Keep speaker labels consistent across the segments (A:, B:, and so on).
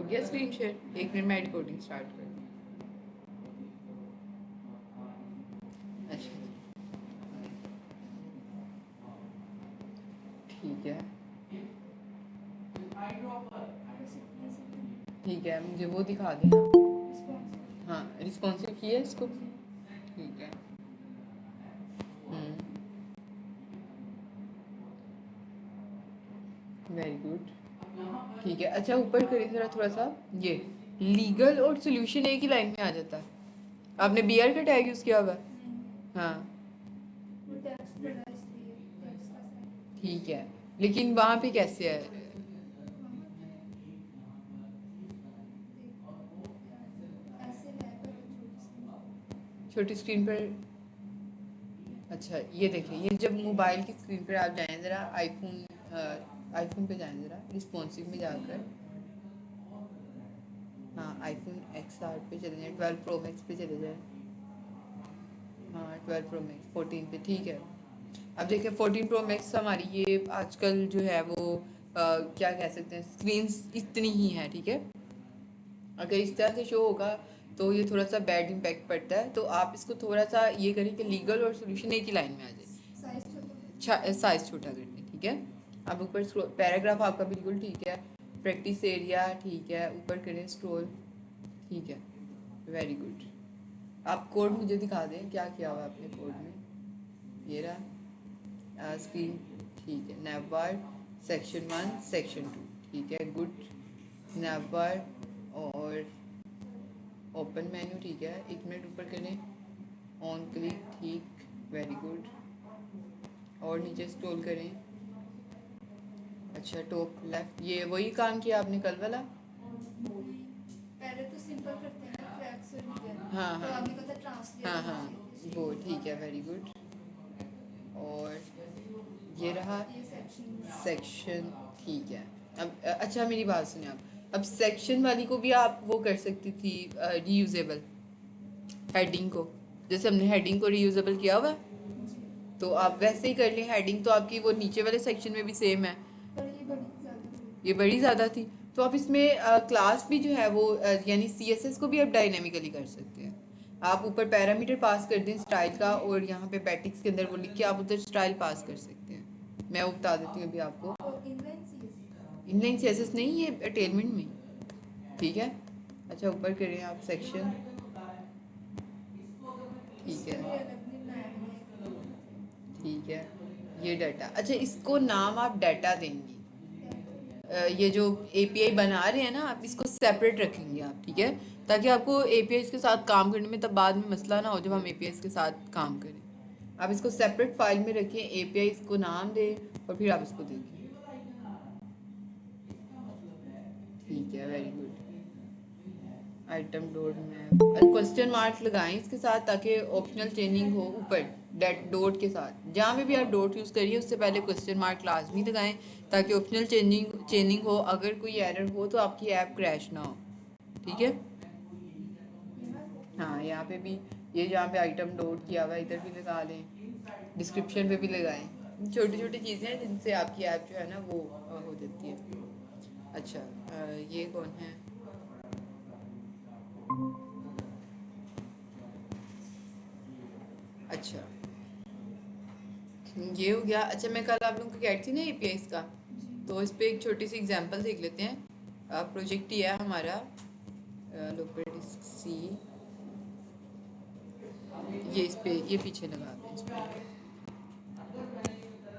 A: हो गया screen share. 1 minute में एड कोडिंग स्टार्ट कर दूँ। अच्छा ठीक है ठीक है, मुझे वो दिखा देना। हाँ रिस्पॉन्सिव किया है इसको। ठीक है वेरी गुड। ठीक है अच्छा ऊपर करिए ज़रा थोड़ा सा। ये लीगल और सोल्यूशन एक ही लाइन में आ जाता है। आपने बी आर का टैग यूज़ किया हुआ है? हाँ ठीक है, लेकिन वहाँ पे कैसे है? छोटी स्क्रीन पर। अच्छा ये देखिए, ये जब मोबाइल की स्क्रीन पर आप जाएं ज़रा, आईफोन पे जाएं ज़रा, रिस्पॉन्सिव में जाकर। हाँ आईफोन XR पे चले जाएं, 12 प्रो मैक्स पे चले जाएं। हाँ 12 प्रो मैक्स 14 पे ठीक है। अब देखिए 14 प्रो मैक्स हमारी ये आजकल जो है वो क्या कह सकते हैं, स्क्रीन्स इतनी ही हैं ठीक है। अगर इस तरह से शो होगा तो ये थोड़ा सा बैड इम्पैक्ट पड़ता है, तो आप इसको थोड़ा सा ये करें कि लीगल और सोल्यूशन एक ही लाइन में आ जाए। साइज छोटा कर दें ठीक है। अब ऊपर पैराग्राफ आपका बिल्कुल ठीक है, प्रैक्टिस एरिया ठीक है, ऊपर करें स्क्रॉल ठीक है वेरी गुड। आप कोड मुझे दिखा दें क्या किया हुआ आपने कोड में। ये रहा स्क्रीन ठीक है, नैव बार सेक्शन 1 सेक्शन 2 ठीक है गुड। नैव बार और ओपन मेन्यू ठीक है, 1 मिनट ऊपर करें, ऑन क्लिक ठीक वेरी गुड। और नीचे स्क्रॉल करें। अच्छा टॉप लेफ्ट, ये वही काम किया आपने कल वाला।
B: पहले तो सिंपल करते हैं ना, फिर अक्सर
A: हाँ
B: तो
A: हाँ
B: आपने कहा था ट्रांसलेट।
A: हाँ हाँ वो ठीक है वेरी गुड। और ये रहा
B: ये
A: सेक्शन ठीक है। अब अच्छा मेरी बात सुनिए आप, अब सेक्शन वाली को भी आप वो कर सकती थी रीयूजेबल, हेडिंग को, जैसे हमने हेडिंग को रीयूजेबल किया हुआ है, तो आप वैसे ही कर लें। हेडिंग तो आपकी वो नीचे वाले सेक्शन में भी सेम है, ये बड़ी ज़्यादा थी, तो आप इसमें क्लास भी जो है वो यानी CSS को भी आप डायनेमिकली कर सकते हैं। आप ऊपर पैरामीटर पास कर दें स्टाइल का, और यहाँ पे पैटिक्स के अंदर वो लिख के आप उधर स्टाइल पास कर सकते हैं। मैं वो बता देती हूँ अभी आपको। इनलाइन CSS नहीं, ये अटेलमेंट में ठीक है। अच्छा ऊपर करें आप सेक्शन ठीक है ठीक है। ये डाटा, अच्छा इसको नाम आप डाटा देंगी। ये जो API बना रहे हैं ना, आप इसको सेपरेट रखेंगे आप ठीक है, ताकि आपको APIs के साथ काम करने में तब बाद में मसला ना हो जब हम APIs के साथ काम करें। आप इसको सेपरेट फाइल में रखें, APIs को नाम दें और फिर आप इसको देखें ठीक है वेरी गुड। आइटम डॉट में क्वेश्चन मार्क लगाएं इसके साथ, ताकि ऑप्शनल चेंजिंग हो ऊपर डॉट के साथ। जहाँ पे भी आप डॉट यूज़ करिए उससे पहले क्वेश्चन मार्क लाजमी लगाएं, ताकि ऑप्शनल चेंजिंग हो। अगर कोई एरर हो तो आपकी ऐप क्रैश ना हो ठीक है। हाँ यहाँ पे भी, ये जहाँ पे आइटम डॉट किया हुआ है इधर भी लगा लें, डिस्क्रिप्शन पे भी लगाएं। छोटी छोटी चीज़ें हैं जिनसे आपकी ऐप जो है ना वो हो जाती है। अच्छा ये कौन है? अच्छा ये हो गया। अच्छा मैं कल आप लोगों को कहती थी ना APIs का, तो इस पे एक छोटी सी एग्जांपल देख लेते हैं। प्रोजेक्ट ये है हमारा लोकल डिस्क सी, ये इस पे ये पीछे लगा दें इस पे।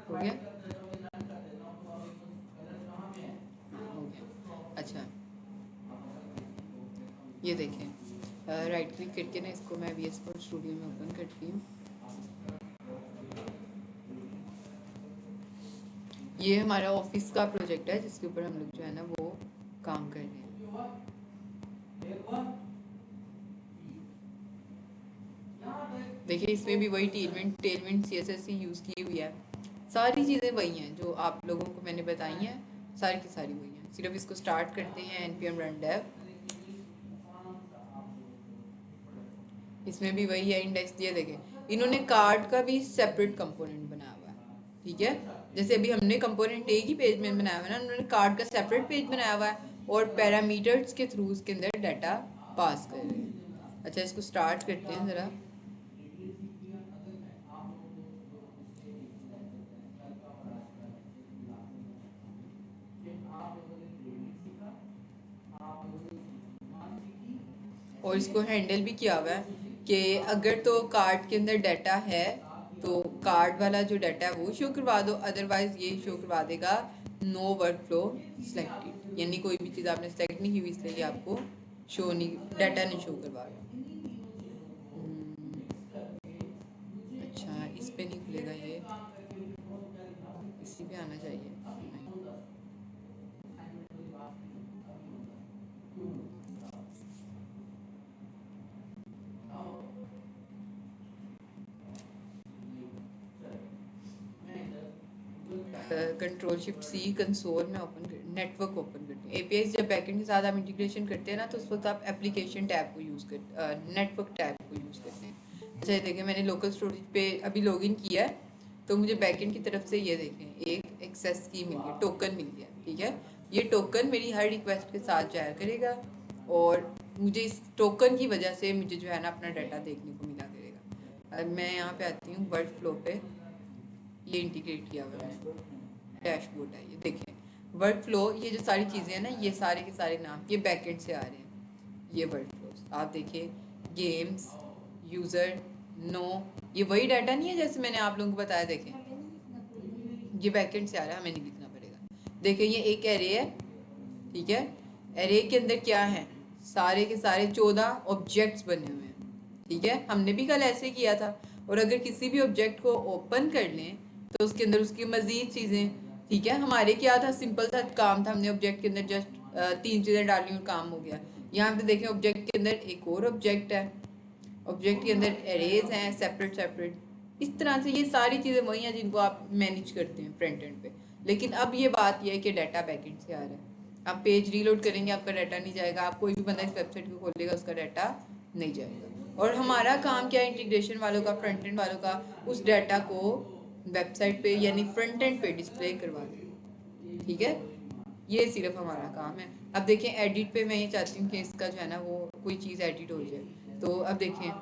A: हो गया हो गया। अच्छा ये देखें, राइट क्लिक करके ना इसको मैं VS Code स्टूडियो में ओपन करती हूँ। ये हमारा ऑफिस का प्रोजेक्ट है जिसके ऊपर हम लोग जो है ना वो काम कर रहे हैं। देखिए इसमें भी वही टेलमेंट CSS ही यूज़ की हुई है। सारी चीज़ें वही हैं जो आप लोगों को मैंने बताई हैं, सारी की सारी वही हैं। सिर्फ इसको स्टार्ट करते हैं npm run dev, इसमें भी वही है इंडेक्स दिया। देखें इन्होंने कार्ड का भी सेपरेट कंपोनेंट बनाया हुआ है ठीक है। जैसे अभी हमने कंपोनेंट एक ही पेज में बनाया हुआ है ना, उन्होंने कार्ड का सेपरेट पेज बनाया हुआ है, और पैरामीटर्स के थ्रू उसके अंदर डाटा पास कर रहे हैं। अच्छा, इसको स्टार्ट करते हैं ज़रा। और इसको हैंडल भी किया हुआ है कि अगर तो कार्ड के अंदर डाटा है तो कार्ड वाला जो डाटा है वो शो करवा दो, अदरवाइज ये शो करवा देगा नो वर्क फ्लो सिलेक्टेड, यानी कोई भी चीज़ आपने सेलेक्ट नहीं की हुई इसलिए ये आपको शो नहीं, डाटा नहीं शो करवा रहा। अच्छा, इस पे नहीं खुलेगा, ये इसी पे आना चाहिए। कंट्रोल शिफ्ट सी कंसोल में ओपन कर, नेटवर्क ओपन करते हैं। एपीआई जब बैकएंड के साथ आप इंटीग्रेशन करते हैं ना तो उस वक्त आप एप्लीकेशन टैब को यूज़ कर, नेटवर्क टैब को यूज़ करते हैं। अच्छा, ये देखें मैंने लोकल स्टोरेज पे अभी लॉगिन किया है तो मुझे बैकएंड की तरफ से ये देखें एक एक्सेस की मिल गई, टोकन मिल गया। ठीक है, ये टोकन मेरी हर रिक्वेस्ट के साथ जाया करेगा और मुझे इस टोकन की वजह से मुझे जो है ना अपना डाटा देखने को मिला करेगा। अब मैं यहाँ पे आती हूँ वर्क फ्लो पे, ये इंटीग्रेट किया हुआ है, डैशबोर्ड है, ये देखें वर्क फ्लो, ये जो सारी चीज़ें हैं ना ये सारे के सारे नाम ये बैकएंड से आ रहे हैं। ये वर्क फ्लोज आप देखिए, गेम्स, यूज़र, नो, ये वही डाटा नहीं है जैसे मैंने आप लोगों को बताया। देखें ये बैकएंड से आ रहा है, हमें नहीं लिखना पड़ेगा। देखें ये एक एरे है, ठीक है, एरे के अंदर क्या है, सारे के सारे 14 ऑब्जेक्ट्स बने हुए हैं। ठीक है, हमने भी कल ऐसे किया था। और अगर किसी भी ऑब्जेक्ट को ओपन कर लें तो उसके अंदर उसकी मज़ीद चीज़ें, ठीक है, हमारे क्या था, सिंपल सा काम था, हमने ऑब्जेक्ट के अंदर जस्ट 3 चीज़ें डाली और काम हो गया। यहाँ पे देखें ऑब्जेक्ट के अंदर एक और ऑब्जेक्ट है, ऑब्जेक्ट के अंदर एरेज हैं सेपरेट सेपरेट। इस तरह से ये सारी चीज़ें वही हैं जिनको आप मैनेज करते हैं फ्रंट एंड पे। लेकिन अब ये बात यह है कि डाटा बैकएंड से आ रहा है। आप पेज रीलोड करेंगे आपका डाटा नहीं जाएगा, आप कोई भी बंदा इस वेबसाइट को खोलेगा उसका डाटा नहीं जाएगा। और हमारा काम क्या है, इंटीग्रेशन वालों का, फ्रंट एंड वालों का, उस डाटा को वेबसाइट पे यानी फ्रंट एंड पे डिस्प्ले करवा दें। ठीक है, ये सिर्फ हमारा काम है। अब देखें एडिट पे मैं ये चाहती हूँ कि इसका जो है ना वो कोई चीज़ एडिट हो जाए। तो अब देखें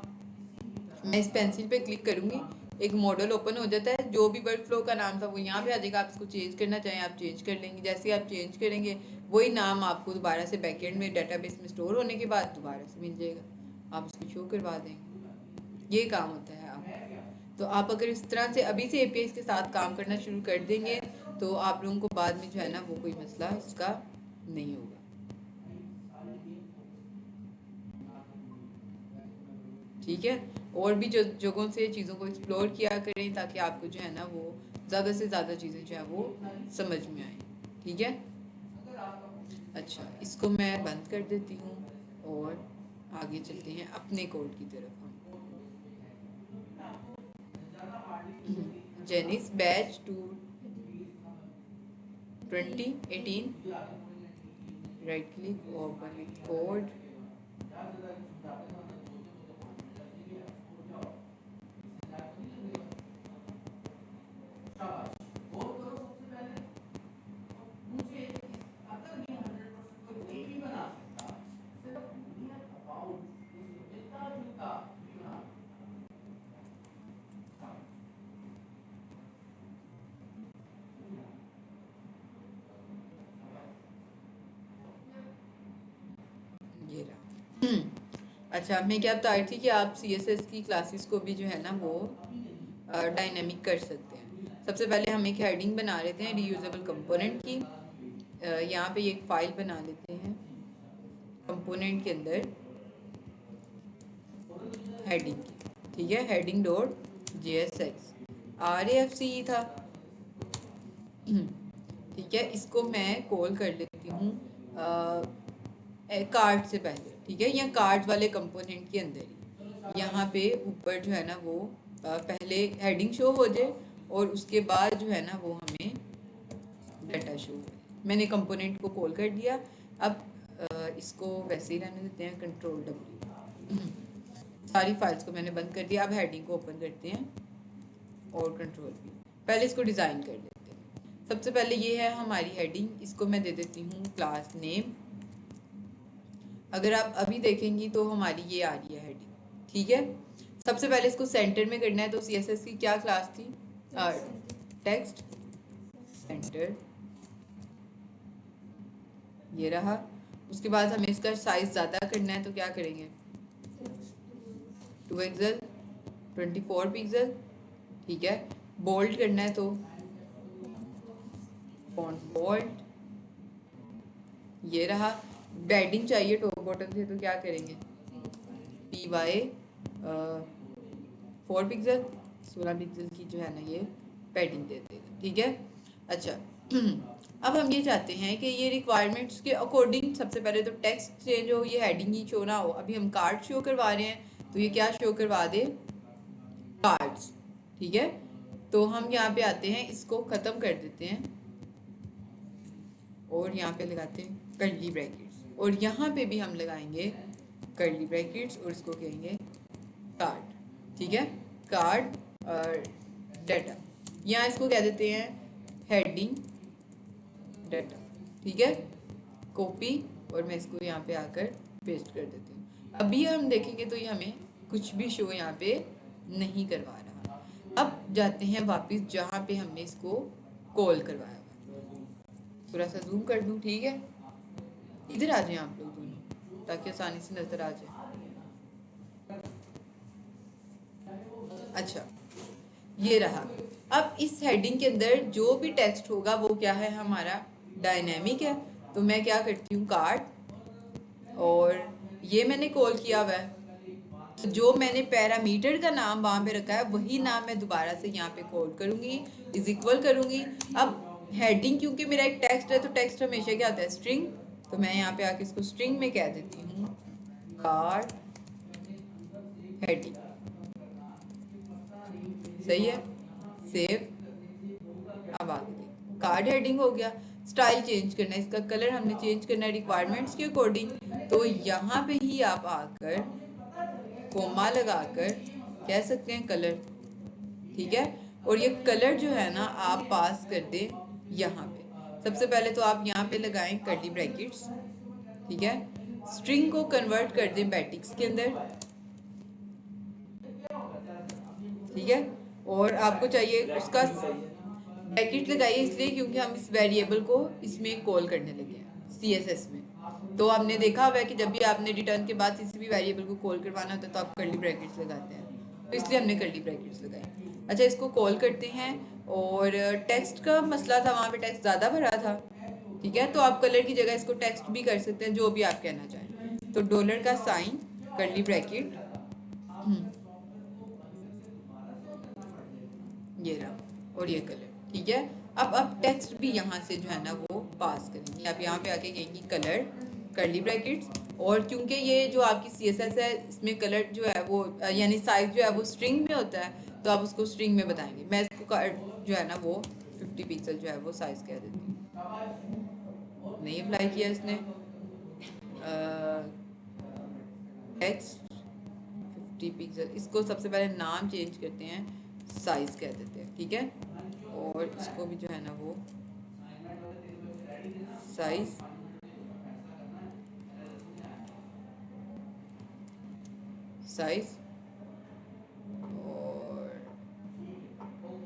A: मैं इस पेंसिल पे क्लिक करूँगी, एक मॉडल ओपन हो जाता है, जो भी वर्क फ्लो का नाम था वो यहाँ पे आ जाएगा। आप इसको चेंज करना चाहें आप चेंज कर लेंगे, जैसे ही आप चेंज करेंगे वही नाम आपको दोबारा से बैकएंड में डाटाबेस में स्टोर होने के बाद दोबारा से मिल जाएगा, आप इसको शो करवा देंगे। ये काम होता है आप। तो आप अगर इस तरह से अभी से एपीआई के साथ काम करना शुरू कर देंगे तो आप लोगों को बाद में जो है ना वो कोई मसला इसका नहीं होगा। ठीक है, और भी जो जगहों से चीज़ों को एक्सप्लोर किया करें ताकि आपको जो है ना वो ज़्यादा से ज़्यादा चीज़ें जो है वो समझ में आए। ठीक है, अच्छा इसको मैं बंद कर देती हूँ और आगे चलते हैं अपने कोड की तरफ। हम जेनिस batch 2018, right click open with code. अच्छा, मैं क्या बता रही थी कि आप CSS की क्लासेस को भी जो है ना वो डायनेमिक कर सकते हैं। सबसे पहले हम एक हेडिंग बना लेते हैं रीयूजेबल कंपोनेंट की। यहाँ पे एक फाइल बना लेते हैं कंपोनेंट के अंदर हेडिंग की। ठीक है, heading डॉट JSX RAFC था। ठीक है, इसको मैं कॉल कर लेती हूँ कार्ड से पहले। ठीक है, या कार्ड वाले कंपोनेंट के अंदर ही यहाँ पे ऊपर जो है ना वो पहले हेडिंग शो हो जाए और उसके बाद जो है ना वो हमें डाटा शो हो। मैंने कंपोनेंट को कॉल कर दिया। अब इसको वैसे ही रहने देते हैं, कंट्रोल W। सारी फाइल्स को मैंने बंद कर दिया। अब हेडिंग को ओपन करते हैं और कंट्रोल V। पहले इसको डिज़ाइन कर लेते हैं। सबसे पहले ये है हमारी हेडिंग, इसको मैं दे देती हूँ क्लास नेम अगर आप अभी देखेंगी तो हमारी ये आ रही है हेडिंग, ठीक है। सबसे पहले इसको सेंटर में करना है, तो CSS की क्या क्लास थी? टेक्स्ट सेंटर, ये रहा। उसके बाद हमें इसका साइज ज़्यादा करना है, तो क्या करेंगे? 2 एक्सल 24 पिक्सल, ठीक है। बोल्ड करना है तो फॉन्ट बोल्ड, ये रहा। पैडिंग चाहिए टॉप बॉटम से, तो क्या करेंगे? PY 4 पिक्सल 16 पिक्सल की जो है ना ये पैडिंग दे देगा, ठीक है। अच्छा अब हम ये चाहते हैं कि ये रिक्वायरमेंट्स के अकॉर्डिंग सबसे पहले तो टेक्स्ट चेंज हो, ये हेडिंग ही शो ना हो। अभी हम कार्ड शो करवा रहे हैं, तो ये क्या शो करवा दे? कार्ड्स, ठीक है। तो हम यहाँ पे आते हैं, इसको ख़त्म कर देते हैं और यहाँ पे लगाते हैं कर्ली ब्रैकेट्स, और यहाँ पे भी हम लगाएंगे कर्ली ब्रैकेट्स और इसको कहेंगे कार्ड, ठीक है। कार्ड और डाटा, यहाँ इसको कह देते हैं हेडिंग डाटा, ठीक है। कॉपी, और मैं इसको यहाँ पे आकर पेस्ट कर देती हूँ। अभी हम देखेंगे तो ये हमें कुछ भी शो यहाँ पे नहीं करवा रहा। अब जाते हैं वापस जहाँ पे हमने इसको कॉल करवाया हुआ। थोड़ा सा जूम कर दूँ, ठीक है। इधर आ जाए आप लोग दोनों, ताकि आसानी से नजर आ जाए। अच्छा, ये रहा। अब इस हेडिंग के अंदर जो भी टेक्स्ट होगा वो क्या है? हमारा डायनेमिक है। तो मैं क्या करती हूँ, कार्ड, और ये मैंने कॉल किया हुआ है, तो जो मैंने पैरामीटर का नाम वहाँ पे रखा है वही नाम मैं दोबारा से यहाँ पे कॉल करूँगी, इज इक्वल करूँगी। अब हेडिंग क्योंकि मेरा एक टेक्स्ट है, तो टेक्स्ट हमेशा क्या होता है? स्ट्रिंग। तो मैं यहाँ पे आके इसको स्ट्रिंग में कह देती हूँ कार्ड हेडिंग, सही है। सेव। अब आगे देखो, कार्ड हेडिंग हो गया। स्टाइल चेंज करना है, इसका कलर हमने चेंज करना है रिक्वायरमेंट्स के अकॉर्डिंग। तो यहाँ पे ही आप आकर कोमा लगाकर कह सकते हैं कलर, ठीक है। और ये कलर जो है ना आप पास कर दें यहाँ पे। सबसे पहले तो आप यहाँ पे लगाएं कर्ली ब्रैकेट्स, ठीक है। स्ट्रिंग को कन्वर्ट कर दें बैटिक्स के अंदर, ठीक है। और आपको चाहिए उसका ब्रैकेट लगाइए, इसलिए क्योंकि हम इस वेरिएबल को इसमें कॉल करने लगे हैं CSS में। तो आपने देखा हुआ है कि जब भी आपने रिटर्न के बाद किसी भी वेरिएबल को कॉल करवाना होता है तो आप कर्ली ब्रैकेट्स लगाते हैं, तो इसलिए हमने कर्ली ब्रैकेट्स लगाई। अच्छा, इसको कॉल करते हैं। और टेक्स्ट का मसला था, वहाँ पे टेक्स्ट ज़्यादा भरा था, ठीक है। तो आप कलर की जगह इसको टेक्स्ट भी कर सकते हैं, जो भी आप कहना चाहें। तो डॉलर का साइन, कर्ली ब्रैकेट, ये रहा, और ये कलर, ठीक है। अब टेक्स्ट भी यहाँ से जो है ना वो पास करेंगे। आप यहाँ पे आके कहेंगी कलर कर्ली ब्रैकेट्स, और क्योंकि ये जो आपकी CSS है इसमें कलर जो है वो यानी साइज जो है वो स्ट्रिंग में होता है, तो आप उसको स्ट्रिंग में बताएंगे। मैं इसको जो है ना वो 50 पिक्सल जो है वो साइज कह देती हूँ। नहीं अप्लाई किया इसने। टेक्स्ट 50 पिक्सल, इसको सबसे पहले नाम चेंज करते हैं, साइज कह देते हैं, ठीक है। और इसको भी जो है ना वो साइज साइज, और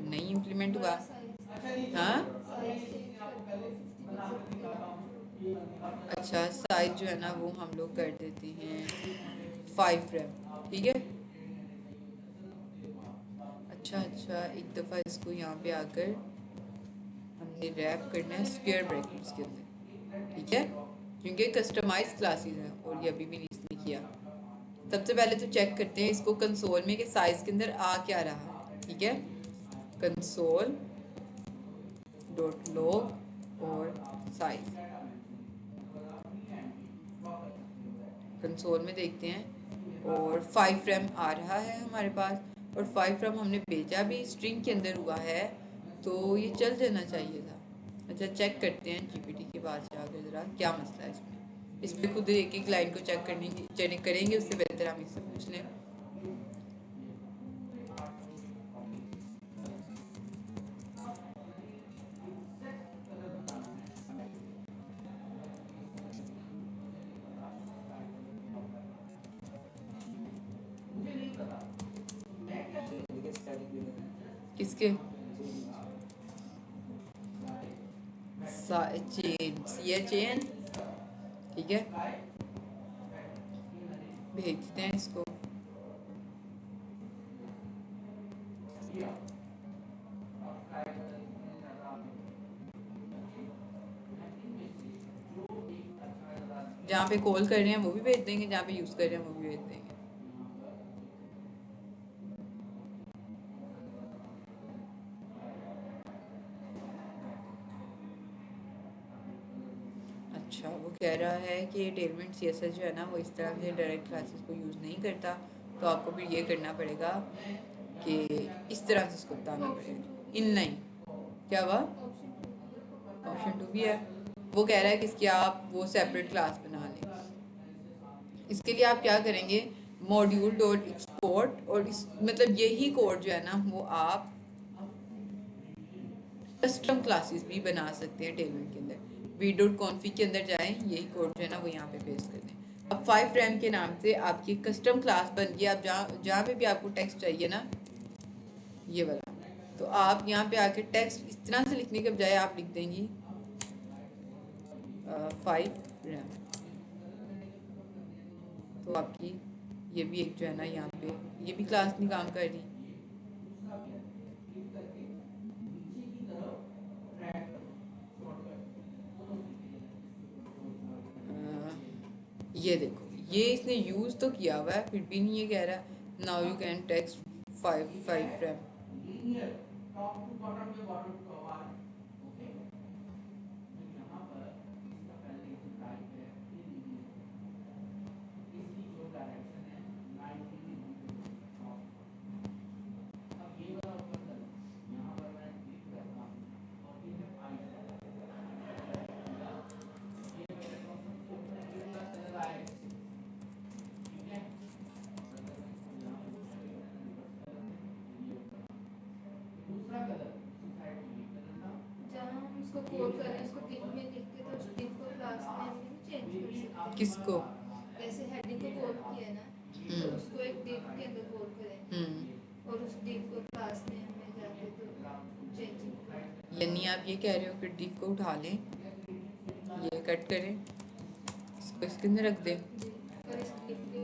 A: नहीं इम्प्लीमेंट हुआ। हाँ, अच्छा, साइज जो है ना वो हम लोग कर देते हैं 5 फ्रेम, ठीक है। अच्छा, एक दफ़ा इसको यहाँ पे आकर हमने रैप करना है स्क्वायर ब्रैकेट्स के अंदर, ठीक है, क्योंकि कस्टमाइज क्लासेस हैं और ये अभी भी नहीं इसने किया। सबसे पहले तो चेक करते हैं इसको कंसोल में कि साइज के अंदर आ क्या रहा, ठीक है। कंसोल डॉट लॉग और साइज, कंसोल में देखते हैं, और 5 फ्रेम आ रहा है हमारे पास, और 5 फ्रेम हमने भेजा भी स्ट्रिंग के अंदर हुआ है, तो ये चल जाना चाहिए था। अच्छा, चेक करते हैं GPT के पास जाकर ज़रा क्या मसला है इसमें खुद एक एक लाइन को चेक करेंगे, उससे बेहतर हम इससे पूछ लें। किसके चेन सी चेन, ठीक है, भेजते हैं इसको। जहाँ पे कॉल कर रहे हैं वो भी भेज देंगे, जहाँ पे यूज़ कर रहे हैं वो भी भेज देंगे। अच्छा, वो कह रहा है कि टेलमेंट सीएसएस जो है ना वो इस तरह से डायरेक्ट क्लासेस को यूज़ नहीं करता, तो आपको फिर ये करना पड़ेगा कि इस तरह से इसको बताना पड़ेगा। इनलाइन क्या हुआ, ऑप्शन 2 भी है। वो कह रहा है कि इसकी आप वो सेपरेट क्लास बना लें। इसके लिए आप क्या करेंगे, मॉड्यूल डॉट एक्सपोर्ट, और इस मतलब यही कोड जो है ना वो आप कस्टम क्लासेस भी बना सकते हैं टेलमेंट के अंदर। v.config के अंदर जाएं, यही कोड जो है ना वो यहाँ पे पेस्ट कर दें। अब 5 रैम के नाम से आपकी कस्टम क्लास बन गई। आप जहाँ पे भी आपको टेक्स्ट चाहिए ना, ये वाला, तो आप यहाँ पे आके टेक्स्ट इस तरह से लिखने के बजाय आप लिख देंगी 5 रैम, तो आपकी ये भी एक जो है ना यहाँ पे ये भी क्लास नहीं काम कर रही। ये देखो, ये इसने यूज़ तो किया हुआ है, फिर भी नहीं ये कह रहा now you can text 5 RAM.
B: जहाँ हम उसको कॉल कर रहे हैं उसको div में लिख के, तो उस div को क्लास नेम में चेंज कर सकते हैं।
A: किसको,
B: जैसे हेडिंग को कॉल किया है ना, तो उसको एक div के अंदर कॉल करें और उस div को क्लास नेम में जाके तो चेंजिंग करें।
A: यानी आप ये कह रहे हो कि div को उठा लें, ये कट करें, इसको इसके अंदर रख दें,
B: और इस div के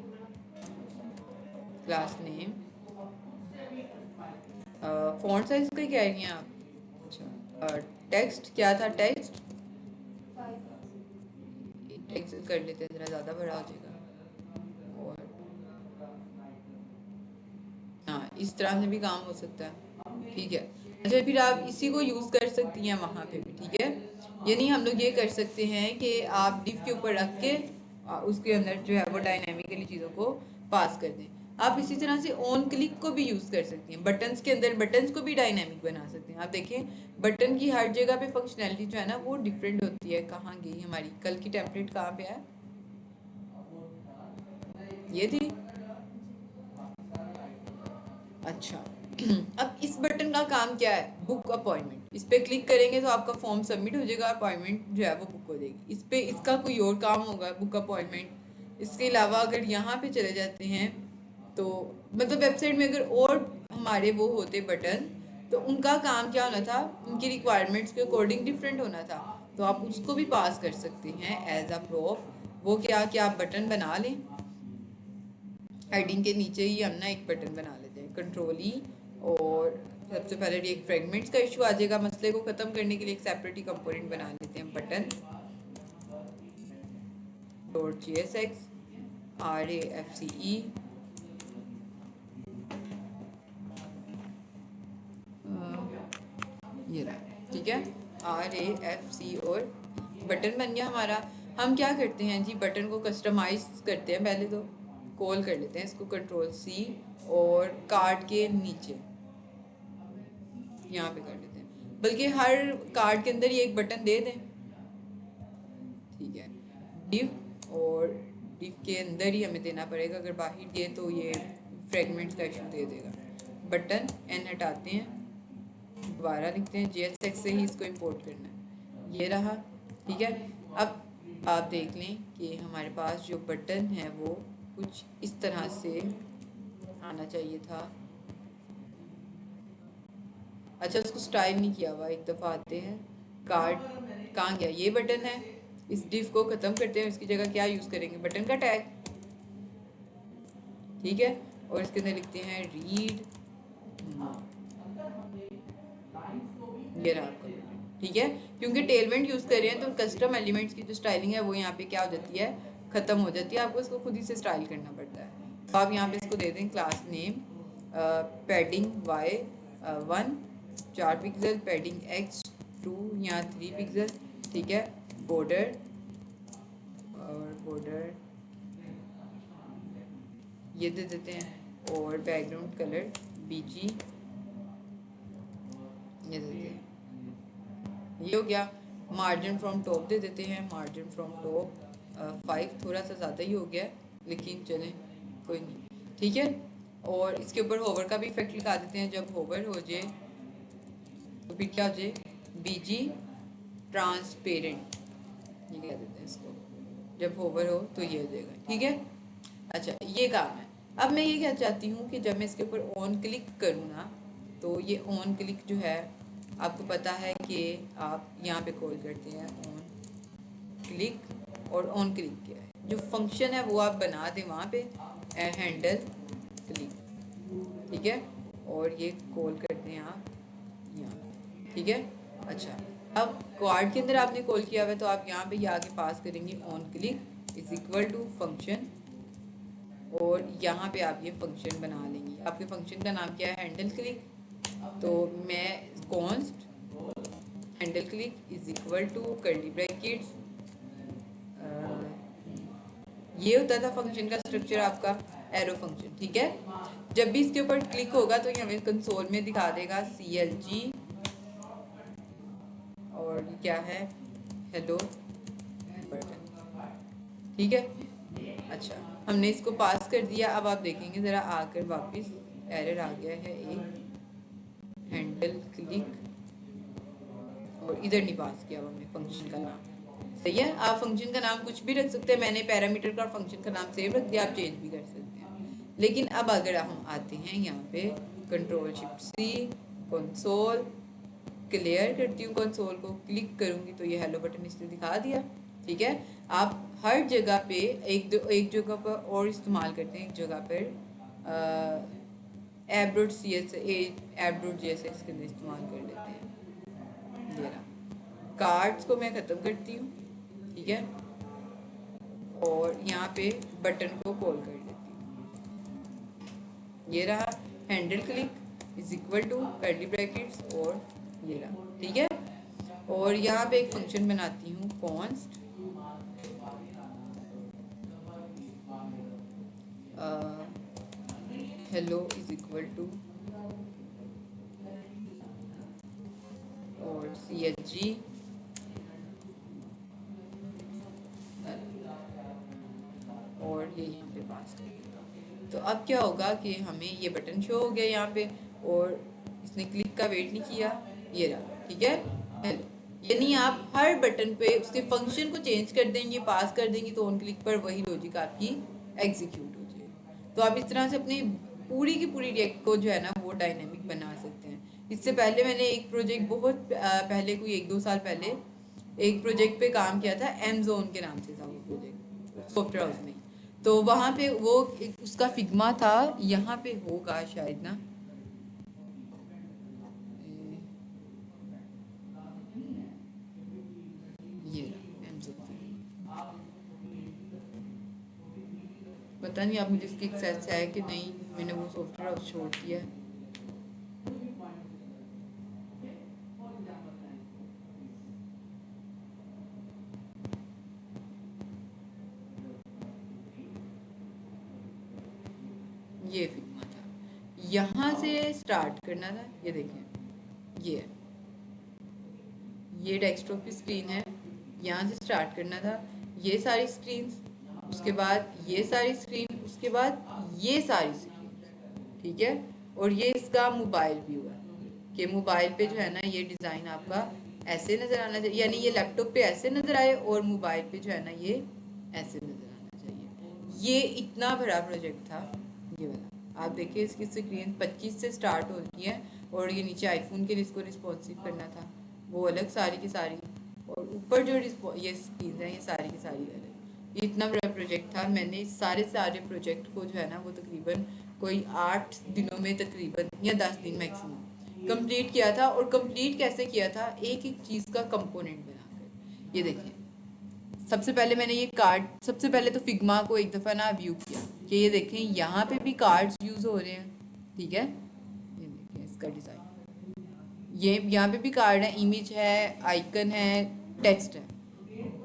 A: क्लास नेम, फॉन्ट साइज का कह रही हैं आप। अच्छा, टेक्स्ट क्या था, टेक्स्ट कर लेते हैं, ज़रा ज़्यादा बड़ा हो जाएगा। और हाँ, इस तरह से भी काम हो सकता है, ठीक है। अच्छा, फिर आप इसी को यूज़ कर सकती हैं वहाँ पे भी, ठीक है। यानी हम लोग ये कर सकते हैं कि आप डिव के ऊपर रख के उसके अंदर जो है वो डायनेमिकली चीज़ों को पास कर दें। आप इसी तरह से ऑन क्लिक को भी यूज़ कर सकती हैं। बटन्स के अंदर बटन्स को भी डायनेमिक बना सकते हैं। आप देखें, बटन की हर जगह पे फंक्शनैलिटी जो है ना वो डिफरेंट होती है। कहाँ गई हमारी कल की टेम्पलेट, कहाँ पे है, ये थी। अच्छा, अब इस बटन का काम क्या है, बुक अपॉइंटमेंट। इस पे क्लिक करेंगे तो आपका फॉर्म सबमिट हो जाएगा, अपॉइंटमेंट जो है वो बुक हो जाएगी। इस पे इसका कोई और काम होगा, बुक अपॉइंटमेंट। इसके अलावा अगर यहाँ पे चले जाते हैं तो मतलब वेबसाइट में अगर और हमारे वो होते बटन, तो उनका काम क्या होना था, उनकी रिक्वायरमेंट्स के अकॉर्डिंग डिफरेंट होना था, तो आप उसको भी पास कर सकते हैं एज अ प्रूफ। वो क्या कि आप बटन बना लें, हेडिंग के नीचे ही हम ना एक बटन बना लेते हैं, कंट्रोल ई, और सबसे पहले एक फ्रेगमेंट्स का इशू आ जाएगा। मसले को ख़त्म करने के लिए एक सेपरेट ही कंपोनेंट बना लेते हैं, बटन डॉट JSX RAFCE, ये रहा, ठीक है, RAFC, और बटन बन गया हमारा। हम क्या करते हैं जी, बटन को कस्टमाइज करते हैं। पहले तो कॉल कर लेते हैं इसको, कंट्रोल C, और कार्ड के नीचे यहाँ पे कर लेते हैं, बल्कि हर कार्ड के अंदर ये एक बटन दे दें, ठीक है। डिव, और डिव के अंदर ही हमें देना पड़ेगा, अगर बाहर दिए तो ये फ्रेगमेंट्स का इशू दे देगा। बटन एन हटाते हैं, दोबारा लिखते हैं, JSX से ही इसको इंपोर्ट करना है, ये रहा, ठीक है। अब आप देख लें कि हमारे पास जो बटन है वो कुछ इस तरह से आना चाहिए था। अच्छा उसको स्टाइल नहीं किया हुआ, एक दफ़ा आते हैं कार्ड, कहाँ गया ये बटन है, इस डिफ को ख़त्म करते हैं, इसकी जगह क्या यूज़ करेंगे, बटन का टैग, ठीक है। और इसके अंदर लिखते हैं रीड, ये रहा आपका बटन, ठीक है। क्योंकि टेलमेंट यूज़ कर रहे हैं तो कस्टम एलिमेंट्स की जो स्टाइलिंग है वो यहाँ पे क्या हो जाती है, ख़त्म हो जाती है, आपको इसको खुद ही से स्टाइल करना पड़ता है। तो आप यहाँ पे इसको दे दें class name padding y1 4 pixel, padding x2 यहाँ 3 पिक्सल, ठीक है। बॉर्डर और बॉर्डर ये दे देते हैं, और बैकग्राउंड कलर बीजी ये दे देते हैं, ये हो गया। मार्जिन फ्रॉम टॉप दे देते हैं, मार्जिन फ्रॉम टॉप 5, थोड़ा सा ज़्यादा ही हो गया लेकिन चलें कोई नहीं, ठीक है। और इसके ऊपर होवर का भी इफेक्ट लगा देते हैं, जब होवर हो जाए तो फिर क्या हो जाए, बीजी ट्रांसपेरेंट ये कह देते हैं इसको, जब होवर हो तो ये हो जाएगा, ठीक है। अच्छा ये काम है। अब मैं ये क्या चाहती हूँ कि जब मैं इसके ऊपर ऑन क्लिक करूँ ना, तो ये ऑन क्लिक जो है आपको पता है कि आप यहाँ पे कॉल करते हैं ऑन क्लिक, और ऑन क्लिक क्या है, जो फंक्शन है वो आप बना दें वहाँ पे हैंडल क्लिक, ठीक है। और ये कॉल करते हैं आप यहाँ, ठीक है। अच्छा अब क्वाड के अंदर आपने कॉल किया हुआ है तो आप यहाँ पे ये आगे पास करेंगे on click is equal to function, और यहाँ पे आप ये फंक्शन बना लेंगे। आपके फंक्शन का नाम क्या है, हैंडल क्लिक, तो मैं const handle click is equal to curly brackets, ये होता था फंक्शन का स्ट्रक्चर आपका एरो फंक्शन, ठीक है। जब भी इसके ऊपर क्लिक होगा तो ये हमें कंसोल में दिखा देगा CLG, और ये क्या है, हेलो बटन, ठीक है। अच्छा हमने इसको पास कर दिया, अब आप देखेंगे ज़रा आकर वापस एरर आ गया है एक हैंडल क्लिक, और इधर नहीं पास किया हमने फंक्शन का नाम, सही है। आप फंक्शन का नाम कुछ भी रख सकते हैं, मैंने पैरामीटर का और फंक्शन का नाम सेम रख दिया, आप चेंज भी कर सकते हैं। लेकिन अब अगर हम आते हैं यहाँ पे control shift C console, clear करती हूँ कंसोल को, क्लिक करूँगी तो ये हेलो बटन इसने दिखा दिया, ठीक है। आप हर जगह पे एक जगह पर और इस्तेमाल करते हैं, एक जगह पर app.cs के अंदर इस्तेमाल कर लेते हैं। ये रहा, कार्ड्स को मैं ख़त्म करती हूँ, ठीक है, और यहाँ पे बटन को कॉल कर देती हूँ, ये रहा handle click is equal to curly brackets, और ये रहा, ठीक है। और यहाँ पे एक फंक्शन बनाती हूँ const hello is equal to, और CLG, और ये यहाँ पे पास कर देगा। तो अब क्या होगा कि हमें ये बटन शो हो गया यहाँ पे, और इसने क्लिक का वेट नहीं किया, ये रहा, ठीक है हेलो। यानी आप हर बटन पे उसके फंक्शन को चेंज कर देंगे, पास कर देंगे, तो ऑन क्लिक पर वही लॉजिक आपकी एग्जीक्यूट हो जाएगी। तो आप इस तरह से अपनी पूरी की पूरी रिएक्ट को जो है ना वो डायनेमिक बना सकते हैं। इससे पहले मैंने एक प्रोजेक्ट बहुत पहले, कोई 1-2 साल पहले एक प्रोजेक्ट पे काम किया था, एमजोन के नाम से था वो प्रोजेक्ट, सॉफ्टवेयर हाउस में। तो वहाँ पे वो उसका फिग्मा था, यहाँ पे होगा शायद ना, ये पता नहीं आप मुझे इसकी एक्सेस है कि नहीं, मैंने वो सॉफ्टवेयर हाउस छोड़ दिया है। ये फिग्मा था, यहाँ से स्टार्ट करना था, ये देखें ये डेस्कटॉप की स्क्रीन है, यहाँ से स्टार्ट करना था, ये सारी स्क्रीन, उसके बाद ये सारी स्क्रीन, उसके बाद ये सारी स्क्रीन, ठीक है। और ये इसका मोबाइल व्यू है कि मोबाइल पे जो है ना ये डिज़ाइन आपका ऐसे नज़र आना चाहिए, यानी ये लैपटॉप पे ऐसे नज़र आए और मोबाइल पे जो है ना ये ऐसे नज़र आना चाहिए। ये इतना बड़ा प्रोजेक्ट था ये वाला, आप देखिए इसकी स्क्रीन 25 से स्टार्ट होती है और ये नीचे आईफोन के लिए इसको रिस्पॉन्सिव करना था, वो अलग सारी की सारी, और ऊपर जो ये स्क्रीन है ये सारी की सारी अलग। ये इतना बड़ा प्रोजेक्ट था, मैंने इस सारे प्रोजेक्ट को जो है ना वो तकरीबन कोई 8 दिनों में तकरीबन या 10 दिन मैक्सिमम कंप्लीट किया था। और कंप्लीट कैसे किया था, एक एक चीज़ का कंपोनेंट बनाकर। ये देखिए सबसे पहले मैंने ये कार्ड, सबसे पहले तो फिग्मा को एक दफ़ा ना व्यू किया कि ये देखें यहाँ पे भी कार्ड्स यूज़ हो रहे हैं, ठीक है। ये देखें इसका डिज़ाइन, ये यहाँ पे भी कार्ड है, इमेज है, आइकन है, टेक्स्ट है।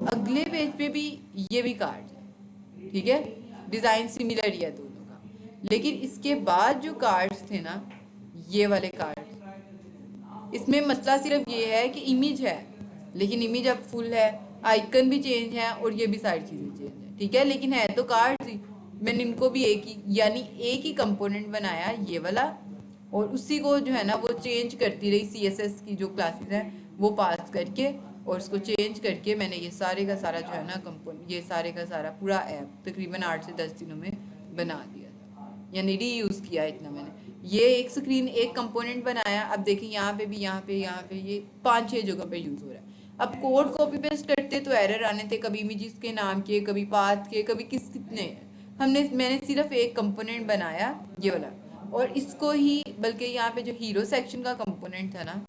A: अगले पेज पे भी ये भी कार्ड है, ठीक है। डिज़ाइन सिमिलर ही है दोनों का, लेकिन इसके बाद जो कार्ड्स थे ना, ये वाले कार्ड, इसमें मसला सिर्फ ये है कि इमेज है, लेकिन इमेज अब फुल है, आइकन भी चेंज है और ये भी सारी चीज़ें चेंज है, ठीक है। लेकिन है तो कार्ड ही, मैंने इनको भी एक ही यानी एक ही कंपोनेंट बनाया ये वाला, और उसी को जो है ना वो चेंज करती रही, CSS की जो क्लासेस हैं वो पास करके और उसको चेंज करके मैंने ये सारे का सारा जो है ना कंपोनेंट, ये सारे का सारा पूरा ऐप तकरीबन 8 से 10 दिनों में बना दिया था, यानी रीयूज़ किया इतना मैंने। ये एक स्क्रीन एक कंपोनेंट बनाया, अब देखिए यहाँ पे भी, यहाँ पे ये 5-6 जगह पे यूज़ हो रहा है। अब कोड कॉपी पेस्ट करते तो एरर आने थे, कभी इमेजेस के नाम के, कभी पाथ के, कभी कितने। मैंने सिर्फ एक कंपोनेंट बनाया ये वाला, और इसको ही, बल्कि यहाँ पे जो हीरो सेक्शन का कंपोनेंट था ना,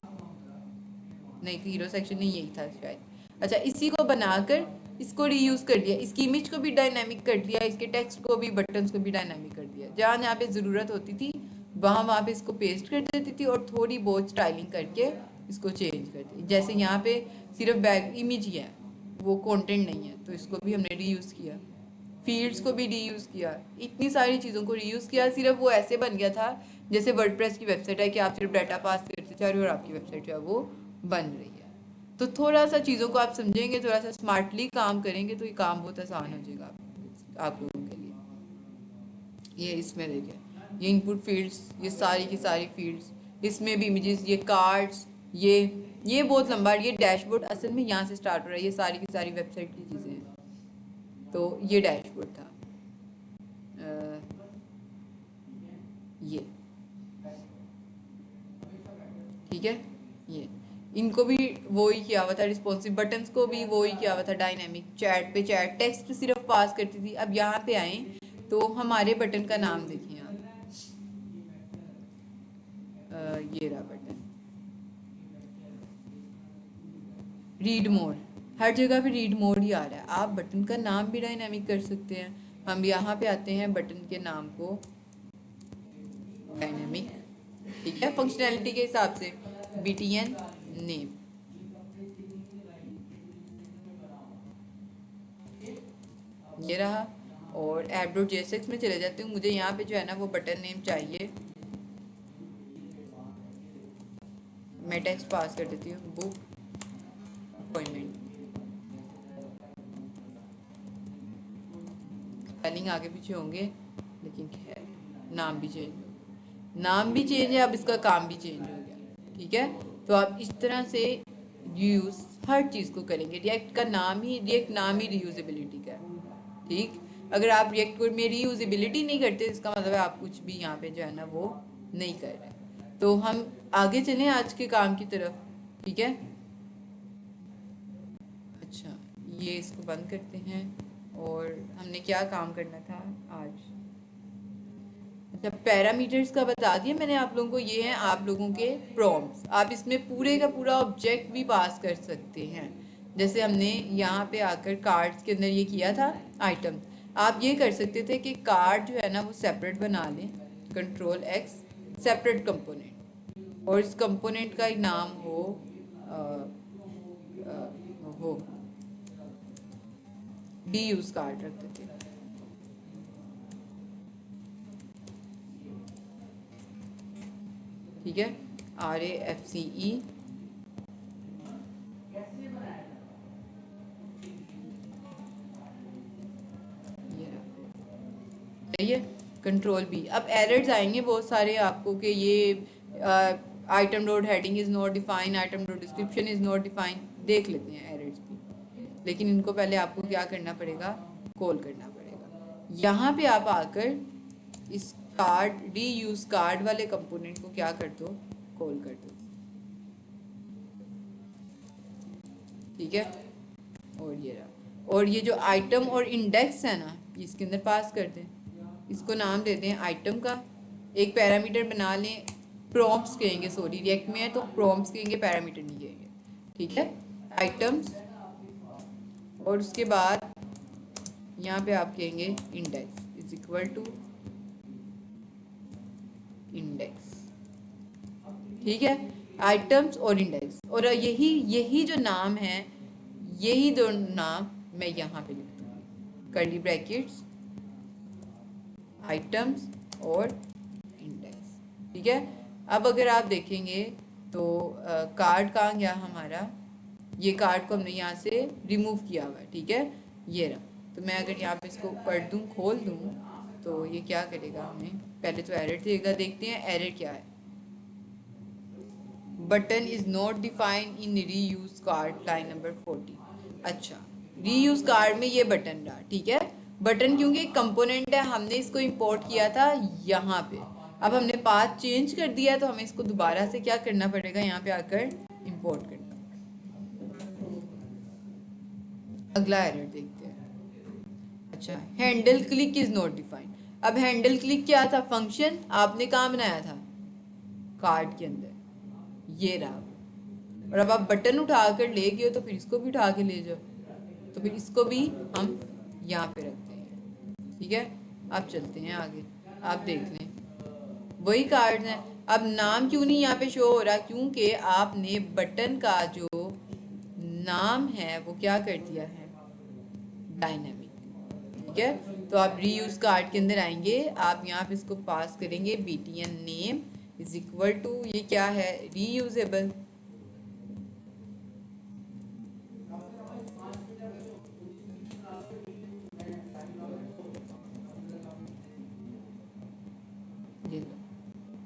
A: नहीं हीरो सेक्शन नहीं यही था शायद, अच्छा इसी को बनाकर इसको रीयूज़ कर दिया, इसकी इमेज को भी डायनामिक कर दिया, इसके टेक्स्ट को भी, बटन्स को भी डायनामिक कर दिया। जहाँ जहाँ पे ज़रूरत होती थी वहाँ पे इसको पेस्ट कर देती थी और थोड़ी बहुत स्टाइलिंग करके इसको चेंज कर दी। जैसे यहाँ पे सिर्फ बैक इमेज ही है, वो कंटेंट नहीं है, तो इसको भी हमने रीयूज़ किया, फील्ड्स को भी रीयूज़ किया, इतनी सारी चीज़ों को रीयूज़ किया। सिर्फ वो ऐसे बन गया था जैसे वर्डप्रेस की वेबसाइट है कि आप सिर्फ डाटा पास करते जा रहे हो और आपकी वेबसाइट जो है वो बन रही है। तो थोड़ा सा चीज़ों को आप समझेंगे, थोड़ा सा स्मार्टली काम करेंगे तो ये काम बहुत आसान हो जाएगा आप लोगों के लिए। ये इसमें देखें, ये इनपुट फील्ड्स, ये सारी की सारी फील्ड्स, इसमें भी इमेजेस, ये कार्ड्स, ये बहुत लंबा, ये डैशबोर्ड असल में यहाँ से स्टार्ट हो रहा है, ये सारी की सारी वेबसाइट की चीज़ें हैं। तो ये डैशबोर्ड था, ये ठीक है। ये इनको भी वो ही किया हुआ था, रिस्पॉन्सिव बटन्स को भी वो ही किया हुआ था डायनेमिक। चैट पे चैट टेक्स्ट सिर्फ पास करती थी। अब यहाँ पे आए तो हमारे बटन का नाम देखिए आप, ये रहा बटन, रीड मोड, हर जगह पे रीड मोड ही आ रहा है। आप बटन का नाम भी डायनेमिक कर सकते हैं। हम यहाँ पे आते हैं बटन के नाम को डायनेमिक, ठीक है, फंक्शनैलिटी के हिसाब से, BTN नेम, ये रहा। और app.jsx में चले जाते हूँ, मुझे यहाँ पे जो है ना वो बटन नेम चाहिए, मैं टेक्स्ट पास कर देती हूँ, बुक अपॉइंटमेंट, स्पेलिंग आगे पीछे होंगे लेकिन खैर नाम भी चेंज हो गया, नाम भी चेंज है, अब इसका काम भी चेंज हो गया, ठीक है। तो आप इस तरह से यूज़ हर चीज़ को करेंगे। रिएक्ट नाम ही रीयूजेबिलिटी का है, ठीक। अगर आप रिएक्ट कोड में रीयूजेबिलिटी नहीं करते, इसका मतलब है आप कुछ भी यहाँ पे जो है ना वो नहीं कर रहे। तो हम आगे चलें आज के काम की तरफ, ठीक है। अच्छा, ये इसको बंद करते हैं। और हमने क्या काम करना था आज, अच्छा पैरामीटर्स का बता दिया मैंने आप लोगों को। ये हैं आप लोगों के प्रॉम्प्ट्स, आप इसमें पूरे का पूरा ऑब्जेक्ट भी पास कर सकते हैं। जैसे हमने यहाँ पे आकर कार्ड्स के अंदर ये किया था आइटम, आप ये कर सकते थे कि कार्ड जो है ना वो सेपरेट बना लें, Ctrl+X सेपरेट कंपोनेंट, और इस कंपोनेंट का नाम हो रीयूज कार्ड रख देते हैं, ठीक है, RAFCE, ये Ctrl+B। अब एरर्स आएंगे बहुत सारे आपको कि ये item dot heading is not define, item dot description is not define, देख लेते हैं एरर्स भी, लेकिन इनको पहले आपको क्या करना पड़ेगा, कॉल करना पड़ेगा। यहाँ पे आप आकर इस कार्ड रीयूज कार्ड वाले कंपोनेंट को क्या कर दो, कॉल कर दो। ठीक है, और ये रहा। और ये जो आइटम और इंडेक्स है ना, इसके अंदर पास कर दें, इसको नाम देते हैं आइटम का। एक पैरामीटर बना लें, प्रॉम्प्ट्स कहेंगे, सॉरी रिएक्ट में है तो प्रॉम्प्ट्स कहेंगे, पैरामीटर नहीं कहेंगे। ठीक है, आइटम्स, और उसके बाद यहाँ पे आप कहेंगे index is equal to index. ठीक है, आइटम्स और इंडेक्स, और यही जो नाम है, यही दो नाम मैं यहाँ पे लिख दूँगी, कर्ली ब्रैकेट्स, आइटम्स और इंडेक्स। ठीक है, अब अगर आप देखेंगे तो कार्ड कहाँ गया हमारा, ये कार्ड को हमने यहाँ से रिमूव किया हुआ है। ठीक है, ये रहा। तो मैं अगर यहाँ पे इसको पढ़ दूँ, खोल दूँ, तो ये क्या करेगा, हमें पहले तो एरर देगा। देखते हैं एरर क्या है। Button is not defined in reuse card, line number 40। अच्छा, रीयूज कार्ड में ये बटन रहा। ठीक है, बटन क्योंकि एक कंपोनेंट है, हमने इसको इंपोर्ट किया था यहाँ पे। अब हमने पाथ चेंज कर दिया, तो हमें इसको दोबारा से क्या करना पड़ेगा, यहाँ पे आकर इंपोर्ट करना। अगला एरर देखते हैं। अच्छा, handle click is not defined. अब हैंडल क्लिक क्या था, फंक्शन आपने कहाँ बनाया था, कार्ड के अंदर, ये रहा। और अब आप बटन उठा कर ले गए हो, तो फिर इसको भी उठा के ले जाओ, तो फिर इसको भी हम यहाँ पे रखते हैं। ठीक है, अब चलते हैं आगे, आप देख लें वही कार्ड है। अब नाम क्यों नहीं यहाँ पे शो हो रहा, क्योंकि आपने बटन का जो नाम है वो क्या कर दिया है, डायनामिक। ठीक है, तो आप रीयूज कार्ड के अंदर आएंगे, आप यहाँ पे इसको पास करेंगे, btn name is equal to, ये क्या है, रीयूजेबल।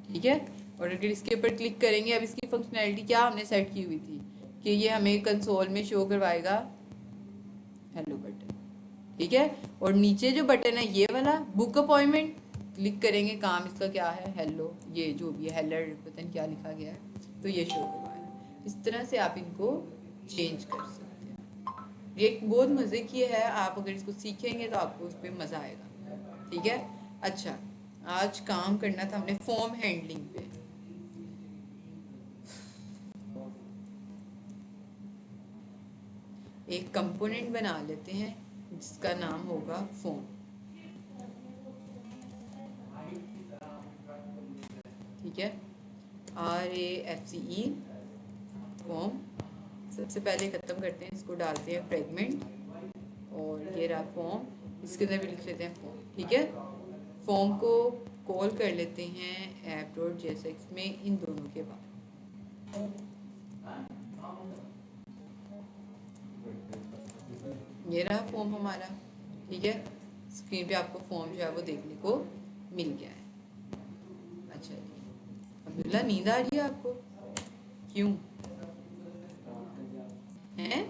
A: ठीक है, और अगर इसके ऊपर क्लिक करेंगे, अब इसकी फंक्शनैलिटी क्या हमने सेट की हुई थी कि ये हमें कंसोल में शो करवाएगा हेलो बटन। ठीक है, और नीचे जो बटन है ये वाला बुक अपॉइंटमेंट, क्लिक करेंगे, काम इसका क्या है, हेलो, ये जो भी है हेलर पता नहीं क्या लिखा गया है, तो ये शो करवाएगा। इस तरह से आप इनको चेंज कर सकते हैं। ये एक बहुत मज़े की है, आप अगर इसको सीखेंगे तो आपको उस पर मज़ा आएगा। ठीक है, अच्छा, आज काम करना था हमने फॉर्म हैंडलिंग पे। एक कंपोनेंट बना लेते हैं जिसका नाम होगा फॉर्म। ठीक है, RAFCE फॉर्म। सबसे पहले ख़त्म करते हैं, इसको डालते हैं फ्रेगमेंट, और ये रहा फॉर्म, इसके अंदर भी लिख लेते हैं फॉर्म। ठीक है, फॉर्म को कॉल कर लेते हैं app.jsx में इन दोनों के बाद। ये रहा फॉर्म हमारा। ठीक है, स्क्रीन पे आपको फॉर्म जो है वो देखने को मिल गया है। अच्छा जी, अब्दुल्ला नींद आ रही है आपको, क्यों हैं,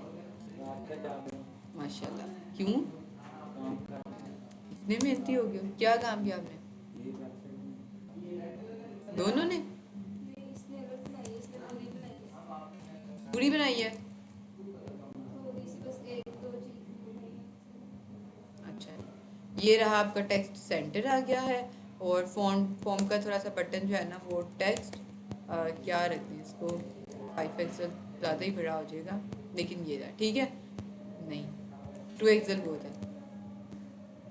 A: माशाल्लाह, क्यों, इतने मेहनती हो गए, क्या काम किया आपने, दोनों ने पूरी बनाई है। अच्छा, ये रहा आपका टेक्स्ट सेंटर आ गया है, और फॉर्म का थोड़ा सा बटन जो है ना वो टेक्स्ट क्या रखते हैं इसको, 5 एक्सेल ज़्यादा ही बड़ा हो जाएगा, लेकिन ये रहा। ठीक है, नहीं 2 एक्सेल बहुत है,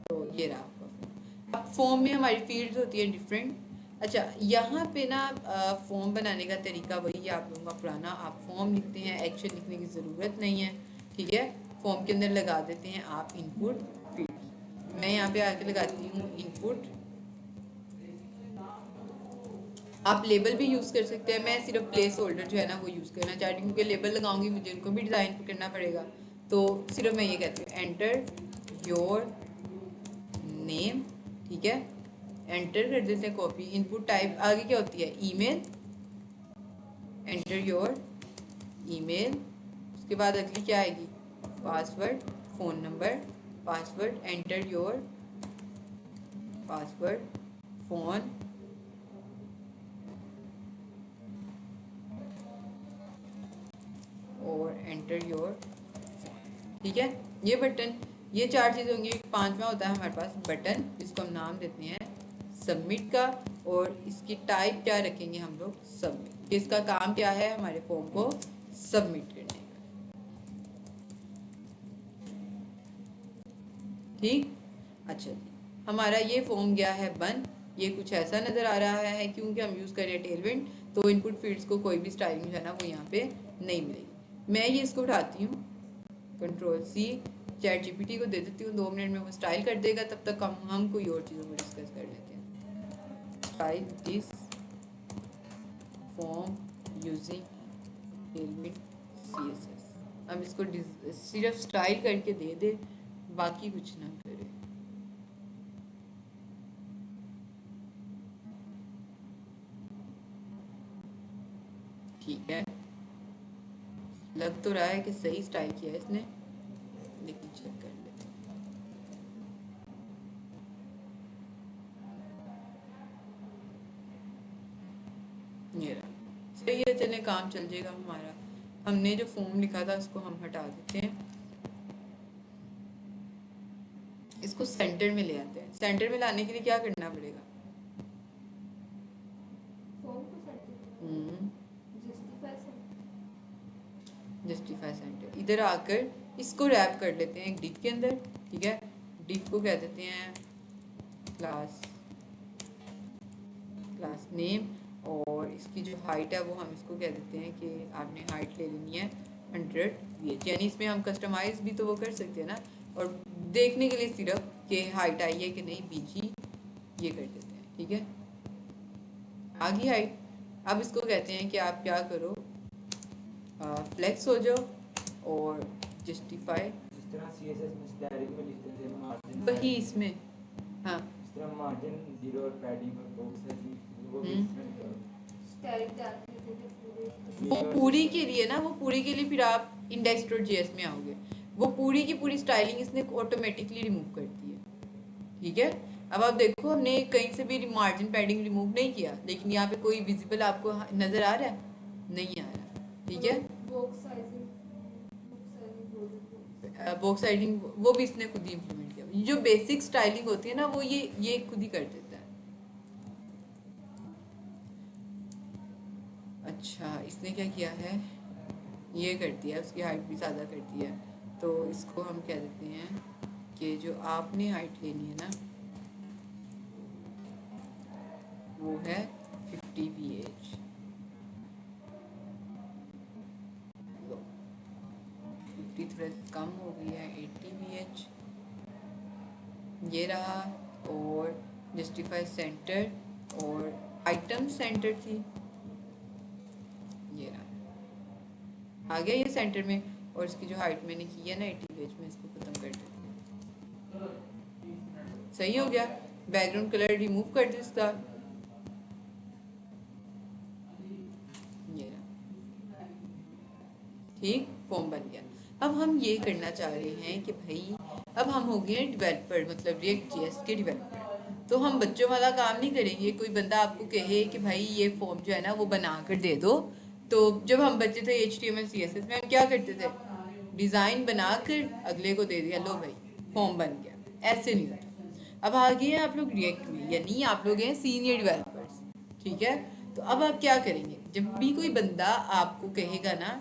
A: तो ये रहा आपका। अब फॉर्म में हमारी फील्ड्स होती है डिफरेंट। अच्छा, यहाँ पे ना फॉर्म बनाने का तरीका वही है आप लोगों का पुराना, आप फॉर्म लिखते हैं, एक्शन लिखने की ज़रूरत नहीं है। ठीक है, फॉर्म के अंदर लगा देते हैं आप इनपुट फील्ड। मैं यहाँ पे आके लगाती हूँ इनपुट। आप लेबल भी यूज़ कर सकते हैं, मैं सिर्फ प्लेस होल्डर जो है ना वो यूज़ करना चाह रही हूँ, क्योंकि लेबल लगाऊंगी मुझे उनको भी डिज़ाइन करना पड़ेगा, तो सिर्फ मैं ये कहती हूँ एंटर योर नेम। ठीक है, एंटर कर देते हैं कॉपी, इनपुट टाइप आगे क्या होती है, ईमेल, एंटर योर ईमेल। उसके बाद अगली क्या आएगी, password, phone number, password, enter your password, phone और एंटर योर, ठीक है। ये बटन, ये 4 चीज़ होंगी। 5वां होता है हमारे पास बटन, इसको हम नाम देते हैं सबमिट का, और इसकी टाइप क्या रखेंगे हम लोग, सबमिट। इसका काम क्या है, हमारे फॉर्म को सबमिट करने का, ठीक। अच्छा जी, हमारा ये फॉर्म गया है बन। ये कुछ ऐसा नज़र आ रहा है क्योंकि हम यूज़ कर रहे हैं टेलविंड, तो इनपुट फील्ड्स को कोई भी स्टाइलिंग है ना वो यहाँ पे नहीं मिलेगी। मैं ये इसको उठाती हूँ, Ctrl+C, चैट जीपीटी को दे देती हूँ, 2 मिनट में वो स्टाइल कर देगा। तब तक हम कोई और चीज़ों को डिस्कस कर लेते हैं। Style this form using Tailwind CSS। हम इसको सिर्फ स्टाइल करके दे दे, बाकी कुछ ना करे। ठीक है, लग तो रहा है कि सही स्टाइल किया है इसने, लेकिन चेक कर लेते हैं। ये रहा, सही है, चले काम चल जाएगा हमारा। हमने जो फॉर्म लिखा था उसको हम हटा देते हैं, इसको सेंटर में ले आते हैं। सेंटर में लाने के लिए क्या करना पड़ेगा, जस्टिफाई सेंटर। इधर आकर इसको रैप कर लेते हैं एक डिव के अंदर, ठीक है। डिव को कह देते हैं क्लास नेम, और इसकी जो हाइट है वो हम इसको कह देते हैं कि आपने हाइट ले लेनी है 100 VH, यानी इसमें हम कस्टमाइज भी तो वो कर सकते हैं ना, और देखने के लिए सिर्फ कि हाइट आई है कि नहीं BG ये कर देते हैं, ठीक है। आ गई हाइट। अब इसको कहते हैं कि आप क्या करो, फ्लेक्स हो जाओ और जस्टिफाई,
C: जिस तरह CSS में स्टाइलिंग में लिखते थे मार्जिन,
A: वही इसमें, हाँ
C: इस तरह मार्जिन 0 और पैडिंग और बॉक्स है वो भी इसमें करो।
B: स्टाइल डालते थे पूरे,
A: वो पूरी के लिए ना, वो पूरी के लिए फिर आप index.js में आओगे, वो पूरी की पूरी स्टाइलिंग इसने ऑटोमेटिकली रिमूव कर दी है, ठीक है। अब आप देखो, हमने कहीं से भी मार्जिन पैडिंग रिमूव नहीं किया, लेकिन यहाँ पे कोई विजिबल आपको नजर आ रहा है, नहीं आ रहा, ठीक है। बॉक्स साइजिंग वो भी इसने खुद ही इम्प्लीमेंट किया। जो बेसिक स्टाइलिंग होती है ना वो ये खुद ही कर देता है। अच्छा, इसने क्या किया है, ये कर दिया, उसकी हाइट भी ज़्यादा कर दी है। तो इसको हम कह देते हैं कि जो आपने हाइट लेनी है ना वो है 50 VH। 50 थोड़ा कम हो गई है, 80 VH ये रहा। और जस्टिफाई सेंटर, और आइटम सेंटर थी, ये रहा, आ गया ये सेंटर में। और इसकी जो हाइट मैंने की है ना 80 VH में, इसको खत्म कर देते हैं, सही हो गया। बैकग्राउंड कलर रिमूव कर दो इसका, ये रहा, ठीक, फॉर्म बन गया। अब हम ये करना चाह रहे हैं कि भाई अब हम हो गए डेवलपर, मतलब React.js के डेवलपर। तो हम बच्चों वाला काम नहीं करेंगे। कोई बंदा आपको कहे कि भाई ये फॉर्म जो है ना वो बना कर दे दो, तो जब हम बच्चे थे HTML CSS में हम क्या करते थे, डिज़ाइन बना कर अगले को दे दिया, लो भाई फॉर्म बन गया, ऐसे नहीं होता। अब आ गए हैं आप लोग रिएक्ट में, यानी आप लोग हैं सीनियर डेवलपर्स, ठीक है। तो अब आप क्या करेंगे, जब भी कोई बंदा आपको कहेगा ना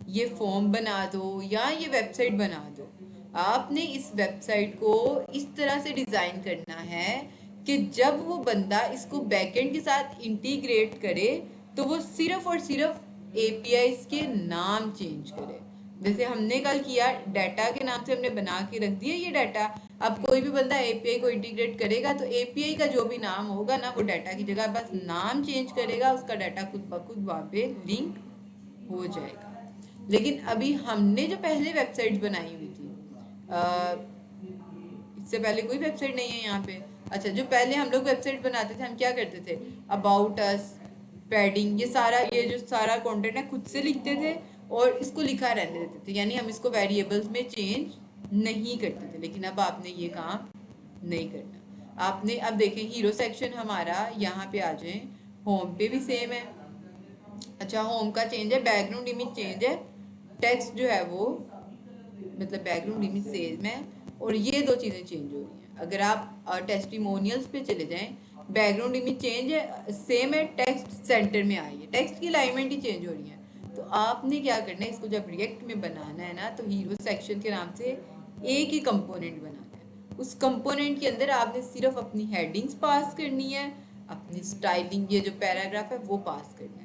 A: ये फॉर्म बना दो या ये वेबसाइट बना दो, आपने इस वेबसाइट को इस तरह से डिज़ाइन करना है कि जब वो बंदा इसको बैकएंड के साथ इंटीग्रेट करे तो वो सिर्फ और सिर्फ APIs के नाम चेंज करे। जैसे हमने कल किया, डाटा के नाम से हमने बना के रख दिया ये डाटा। अब कोई भी बंदा API को इंटीग्रेट करेगा तो API का जो भी नाम होगा ना वो डाटा की जगह बस नाम चेंज करेगा, उसका डाटा खुद ब खुद वहाँ पे लिंक हो जाएगा। लेकिन अभी हमने जो पहले वेबसाइट बनाई हुई थी, इससे पहले कोई वेबसाइट नहीं है यहाँ पे। अच्छा, जो पहले हम लोग वेबसाइट बनाते थे हम क्या करते थे, अबाउट अस, पैडिंग, ये जो सारा कंटेंट है खुद से लिखते थे और इसको लिखा रहने देते थे, यानी हम इसको वेरिएबल्स में चेंज नहीं करते थे। लेकिन अब आपने ये काम नहीं करना। आपने अब देखें हीरो सेक्शन हमारा यहाँ पे आ जाए, होम पे भी सेम है। अच्छा होम का चेंज है, बैकग्राउंड इमेज चेंज है, टेक्स्ट जो है वो मतलब बैकग्राउंड इमेज सेम है, और ये दो चीज़ें चेंज हो रही हैं। अगर आप टेस्टिमोनियल्स पे चले जाएं, बैकग्राउंड इमेज चेंज है, सेम है, टेक्स्ट सेंटर में आई है, टेक्स्ट की अलाइनमेंट ही चेंज हो रही है। तो आपने क्या करना है, इसको जब रिएक्ट में बनाना है ना, तो हीरो सेक्शन के नाम से एक ही कंपोनेंट बनाना है। उस कंपोनेंट के अंदर आपने सिर्फ अपनी हेडिंग्स पास करनी है, अपनी स्टाइलिंग, ये जो पैराग्राफ है वो पास करना है।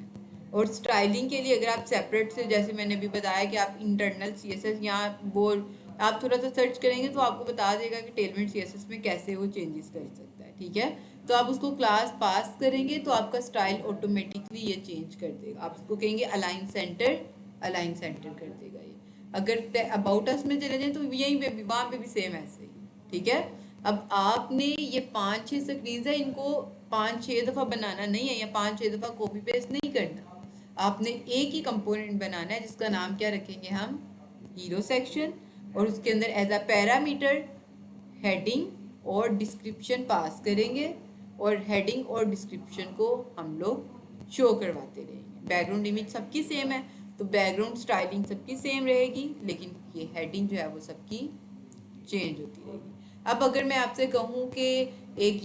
A: और स्टाइलिंग के लिए अगर आप सेपरेट से, जैसे मैंने अभी बताया कि आप इंटरनल CSS यहाँ बोल आप थोड़ा सा सर्च करेंगे तो आपको बता देगा कि टेलमेंट CSS में कैसे वो चेंजेस कर सकता है, ठीक है। तो आप उसको क्लास पास करेंगे तो आपका स्टाइल ऑटोमेटिकली ये चेंज कर देगा। आप उसको कहेंगे अलाइन सेंटर, अलाइन सेंटर कर देगा ये। अगर अबाउट अस में चले जाएं तो यहीं पे भी, वहाँ पे भी सेम ऐसे ही, ठीक है। अब आपने ये 5-6 स्क्रीन है, इनको 5-6 दफ़ा बनाना नहीं है या 5-6 दफ़ा कॉपी पेस्ट नहीं करना। आपने एक ही कंपोनेंट बनाना है जिसका नाम क्या रखेंगे हम, हीरो सेक्शन, और उसके अंदर एज अ पैरामीटर हेडिंग और डिस्क्रिप्शन पास करेंगे, और हेडिंग और डिस्क्रिप्शन को हम लोग शो करवाते रहेंगे। बैकग्राउंड इमेज सबकी सेम है तो बैकग्राउंड स्टाइलिंग सबकी सेम रहेगी, लेकिन ये हेडिंग जो है वो सबकी चेंज होती रहेगी। अब अगर मैं आपसे कहूँ कि एक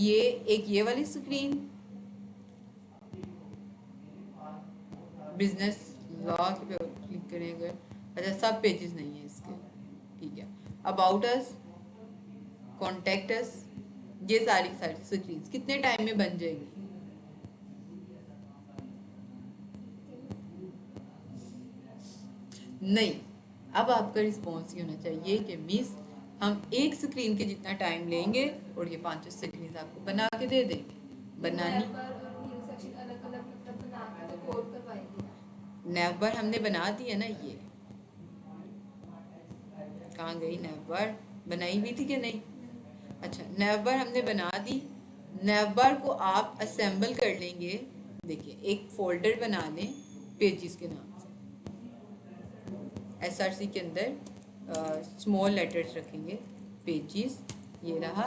A: ये वाली स्क्रीन बिजनेस लॉ पे क्लिक करेंगे, अच्छा सब पेजेस नहीं है इसके, ठीक है। अबाउट अस, कॉन्टेक्ट अस, ये सारी स्क्रीन कितने टाइम में बन जाएंगी? नहीं, अब आपका रिस्पॉन्स ये होना चाहिए कि मिस हम एक स्क्रीन के जितना टाइम लेंगे और ये 5 स्क्रीन आपको बना के दे देंगे। बनानी नेवर हमने बना दी है ना, ये कहाँ गई नेवर, बनाई हुई थी कि नहीं? अच्छा नेवर हमने बना दी, नेवर को आप असेंबल कर लेंगे। देखिए एक फोल्डर बना लें पेजेस के नाम से, SRC के अंदर स्मॉल लेटर्स रखेंगे, पेजेस, ये रहा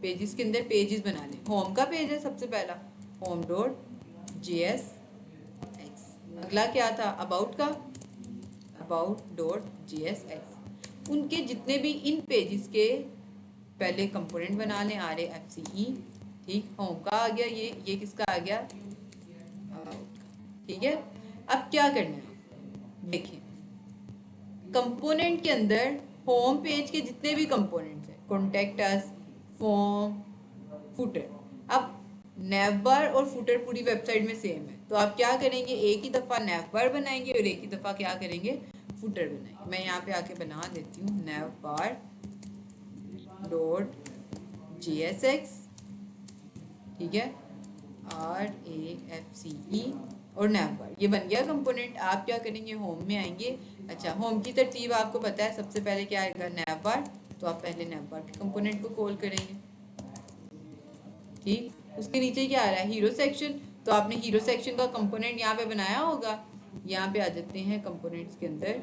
A: पेजेस के अंदर पेजेस बना लें। होम का पेज है सबसे पहला, home.jsx। अगला क्या था, अबाउट का, about.jsx। उनके जितने भी इन पेजेस के पहले कंपोनेंट बना लें, RAFCE, ठीक। होम का आ गया, ये किसका आ गया, ठीक है। अब क्या करना है, देखिए कंपोनेंट के अंदर होम पेज के जितने भी कंपोनेंट्स हैं, कॉन्टेक्ट अस, फॉर्म, फुटर, अब नेवबार और फुटर पूरी वेबसाइट में सेम है, तो आप क्या करेंगे, एक ही दफ़ा नेवबार बनाएंगे और एक ही दफ़ा क्या करेंगे, फुटर बनाएंगे। मैं यहाँ पे आके बना देती हूँ नेवबार डॉट JSX, ठीक है, RAFCE और नेवबार, ये बन गया कंपोनेंट। आप क्या करेंगे, होम में आएंगे। अच्छा होम की तरतीब आपको पता है, सबसे पहले क्या आएगा, नेवबार, तो आप पहले नेवबार के कंपोनेंट को कॉल करेंगे, ठीक। उसके नीचे क्या आ रहा है, हीरो सेक्शन, तो आपने हीरो सेक्शन का कंपोनेंट यहाँ पे बनाया होगा। यहाँ पे आ जाते हैं कंपोनेंट्स के अंदर,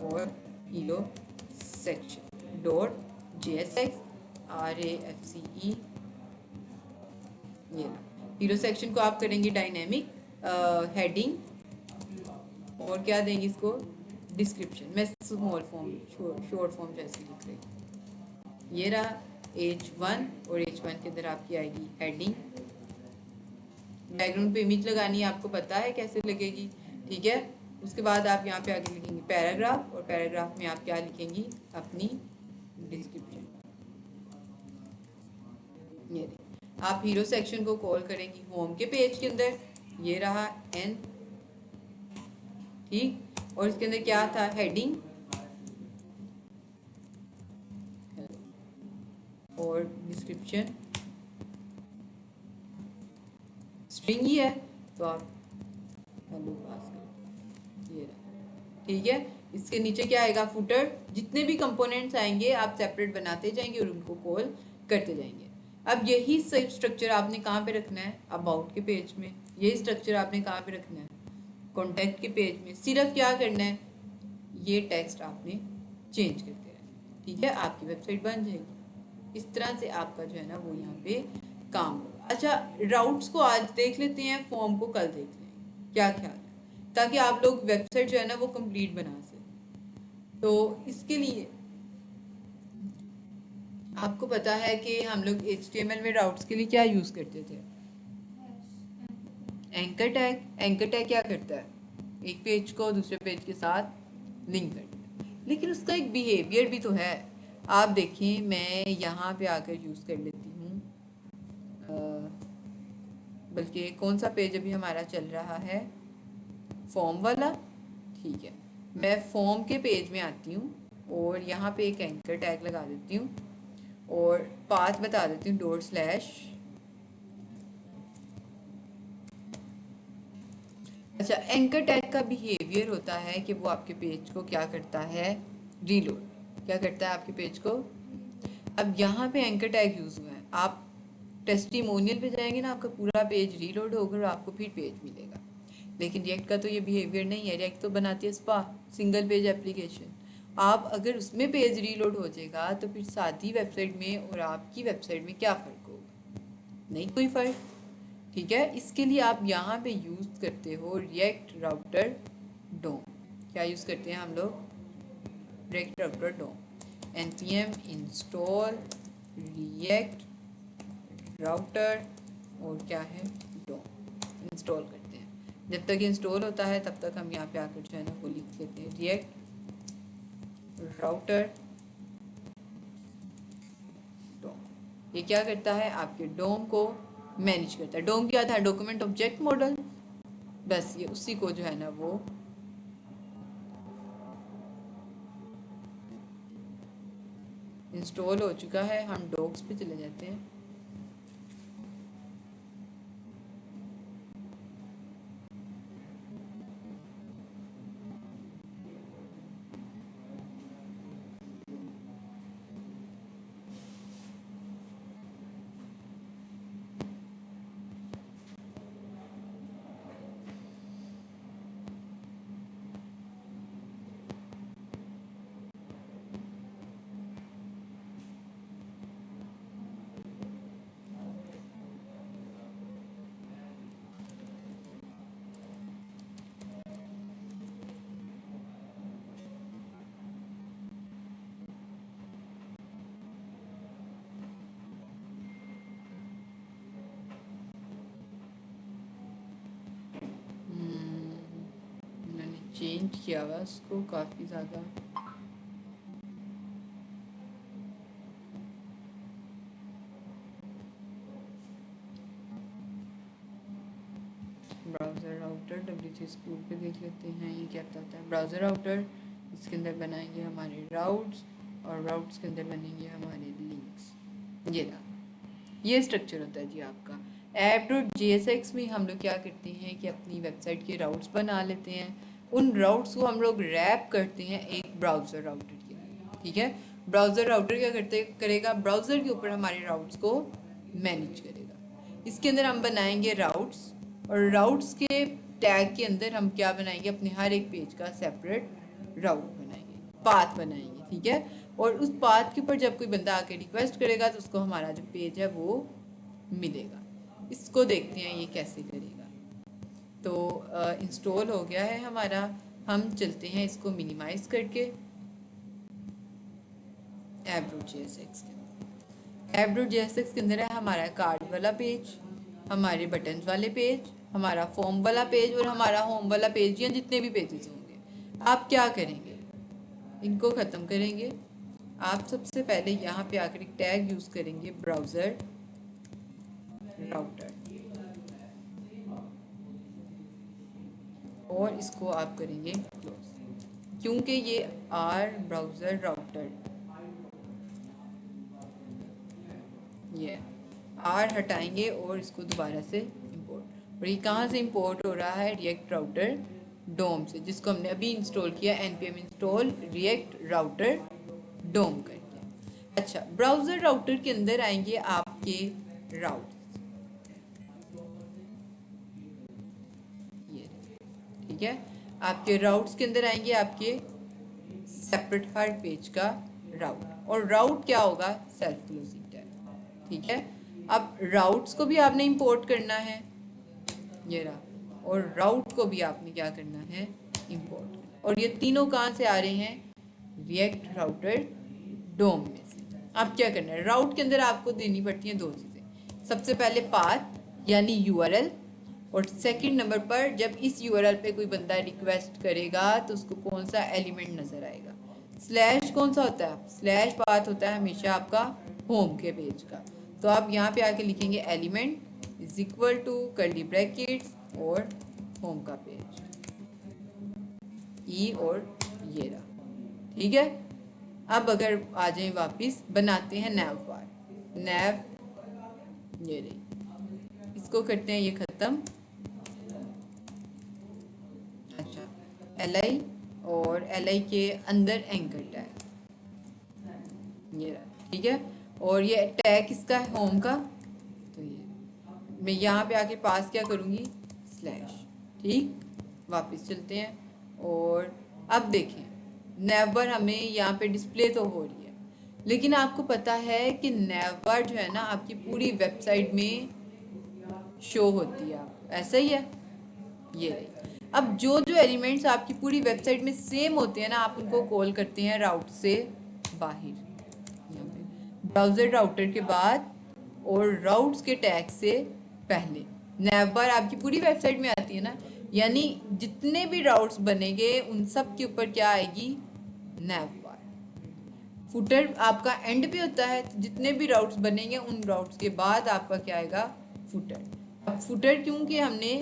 A: और hero section dot JSX RAFCE, ये हीरो सेक्शन को आप करेंगे डायनेमिक हेडिंग, और क्या देंगे इसको, डिस्क्रिप्शन। मैं स्मॉल फॉर्म शॉर्ट फॉर्म जैसे लिख रही हूँ। ये रहा H1, और H1 के अंदर आपकी आएगी हेडिंग। बैकग्राउंड पे इमेज लगानी है, आपको पता है कैसे लगेगी, ठीक है। उसके बाद आप यहाँ पे आगे लिखेंगे पैराग्राफ, और पैराग्राफ में आप क्या लिखेंगी, अपनी डिस्क्रिप्शन। ये आप हीरो सेक्शन को कॉल करेंगी होम के पेज के अंदर, ये रहा N, ठीक। और इसके अंदर क्या था, हेडिंग और डिस्क्रिप्शन, स्ट्रिंग ही है तो आप हेलो पास करें, ये रहा, ठीक है। इसके नीचे क्या आएगा, फुटर, जितने भी कंपोनेंट्स आएंगे आप सेपरेट बनाते जाएंगे और उनको कॉल करते जाएंगे। अब यही सेम स्ट्रक्चर आपने कहाँ पे रखना है, अबाउट के पेज में, यही स्ट्रक्चर आपने कहाँ पे रखना है, कॉन्टैक्ट के पेज में। सिर्फ क्या करना है, ये टेक्स्ट आपने चेंज करते रहना, ठीक है, आपकी वेबसाइट बन जाएगी। इस तरह से आपका जो है ना वो यहाँ पे काम होगा। अच्छा, राउट्स को आज देख लेते हैं, फॉर्म को कल देख लेंगे, क्या ख्याल है, ताकि आप लोग वेबसाइट जो है ना वो कंप्लीट बना सकें। तो इसके लिए आपको पता है कि हम लोग HTML में राउट्स के लिए क्या यूज़ करते थे? Anchor tag. एंकर टैग क्या करता है? एक पेज को दूसरे पेज के साथ लिंक करता है, लेकिन उसका एक बिहेवियर भी तो है। आप देखिए, मैं यहाँ पे आकर यूज़ कर लेती हूँ, बल्कि कौन सा पेज अभी हमारा चल रहा है, फॉर्म वाला। ठीक है, मैं फॉर्म के पेज में आती हूँ और यहाँ पे एक एंकर टैग लगा देती हूँ और पाथ बता देती हूँ /। अच्छा, एंकर टैग का बिहेवियर होता है कि वो आपके पेज को क्या करता है, रीलोड। क्या करता है आपके पेज को? अब यहाँ पे एंकर टैग यूज़ हुआ है, आप टेस्टिमोनियल पे जाएंगे ना, आपका पूरा पेज रीलोड होगा और आपको फिर पेज मिलेगा। लेकिन रिएक्ट का तो ये बिहेवियर नहीं है। रिएक्ट तो बनाती है स्पा, सिंगल पेज एप्लीकेशन। आप अगर उसमें पेज रीलोड हो जाएगा तो फिर सादी वेबसाइट में और आपकी वेबसाइट में क्या फ़र्क होगा? नहीं कोई फ़र्क। ठीक है, इसके लिए आप यहाँ पे यूज़ करते हो रिएक्ट राउटर डोम। क्या यूज़ करते हैं हम लोग? रिएक्ट राउटर डोम। npm इंस्टॉल रिएक्ट राउटर और क्या है, डोम। इंस्टॉल करते हैं। जब तक इंस्टॉल होता है तब तक हम यहाँ पे आकर जो है ना वो लिख लेते हैं रिएक्ट राउटर डोम। ये क्या करता है? आपके डोम को मैनेज करता है। डोम क्या था? Document object model. बस ये उसी को जो है ना वो इंस्टॉल हो चुका है। हम डॉक्स पे चले जाते हैं। मैंने चेंज किया हुआ उसको काफ़ी ज़्यादा। ब्राउज़र राउटर WC स्कूल पे देख लेते हैं ये क्या बताता है। ब्राउज़र राउटर, इसके अंदर बनाएंगे हमारे राउट्स और राउट्स के अंदर बनेंगे हमारे लिंक्स। ये रहा, ये स्ट्रक्चर होता है जी आपका। app.jsx में हम लोग क्या करते हैं कि अपनी वेबसाइट के राउट्स बना लेते हैं। उन राउट्स को हम लोग रैप करते हैं एक ब्राउज़र राउटर के लिए। ठीक है, ब्राउज़र राउटर क्या करेगा? ब्राउज़र के ऊपर हमारे राउट्स को मैनेज करेगा। इसके अंदर हम बनाएंगे राउट्स और राउट्स के टैग के अंदर हम क्या बनाएंगे? अपने हर एक पेज का सेपरेट राउट बनाएंगे, पाथ बनाएंगे। ठीक है, और उस पाथ के ऊपर जब कोई बंदा आके रिक्वेस्ट करेगा तो उसको हमारा जो पेज है वो मिलेगा। इसको देखते हैं ये कैसे करेगा। तो इंस्टॉल हो गया है हमारा। हम चलते हैं इसको मिनिमाइज करके app.jsx के अंदर। app.jsx के अंदर है हमारा कार्ड वाला पेज, हमारे बटन वाले पेज, हमारा फॉर्म वाला पेज और हमारा होम वाला पेज, या जितने भी पेजेस होंगे। आप क्या करेंगे? इनको ख़त्म करेंगे। आप सबसे पहले यहाँ पे आकर एक टैग यूज़ करेंगे ब्राउज़र राउटर और इसको आप करेंगे क्लोज, क्योंकि ये ब्राउज़र राउटर, ये हटाएंगे और इसको दोबारा से इंपोर्ट। और ये कहाँ से इंपोर्ट हो रहा है? रिएक्ट राउटर डोम से, जिसको हमने अभी इंस्टॉल किया npm इंस्टॉल रिएक्ट राउटर डोम करके। अच्छा, ब्राउज़र राउटर के अंदर आएंगे आपके राउट्स। ये ठीक है, आपके राउट्स के अंदर आएंगे आपके सेपरेट हर पेज का राउट। और राउट क्या होगा? सेल्फ क्लोजिंग ठीक है। अब राउट्स को भी आपने इंपोर्ट करना है, ये रहा, और राउट को भी आपने क्या करना है, इंपोर्ट करना। और ये तीनों कहाँ से आ रहे हैं, रिएक्ट राउटर डोम में से। अब क्या करना है, राउट के अंदर आपको देनी पड़ती हैं दो चीज़ें, सबसे पहले पाथ यानी यूआरएल, और सेकंड नंबर पर जब इस यूआरएल पे कोई बंदा रिक्वेस्ट करेगा तो उसको कौन सा एलिमेंट नज़र आएगा। स्लैश कौन सा होता है, स्लैश पाथ होता है हमेशा आपका होम के पेज का। तो आप यहाँ पे आके लिखेंगे element is equal to curly brackets और होम का पेज, ई और ये रहा, ठीक है। अब अगर आ जाए वापस, बनाते हैं नैव बार, नैव ये रही, इसको करते हैं ये ख़त्म। अच्छा, एल और एल के अंदर एंकर टैग, ये रहा, ठीक है। और ये टैग किसका है, होम का, तो ये मैं यहाँ पे आके पास क्या करूँगी, स्लैश, ठीक। वापस चलते हैं और अब देखें नेवर हमें यहाँ पे डिस्प्ले तो हो रही है, लेकिन आपको पता है कि नेवर जो है ना आपकी पूरी वेबसाइट में शो होती है, आप ऐसा ही है, ये रही। अब जो जो एलिमेंट्स आपकी पूरी वेबसाइट में सेम होते हैं ना, आप उनको कॉल करते हैं राउट से बाहर, ब्राउज़र राउटर के बाद और राउट्स के टैग से पहले। नेवर आपकी पूरी वेबसाइट में आती है ना, यानी जितने भी राउट्स बनेंगे उन सब के ऊपर क्या आएगी, नेवर। फुटर आपका एंड पे होता है, तो जितने भी राउट्स बनेंगे उन राउट्स के बाद आपका क्या आएगा, फुटर। अब फुटर क्योंकि हमने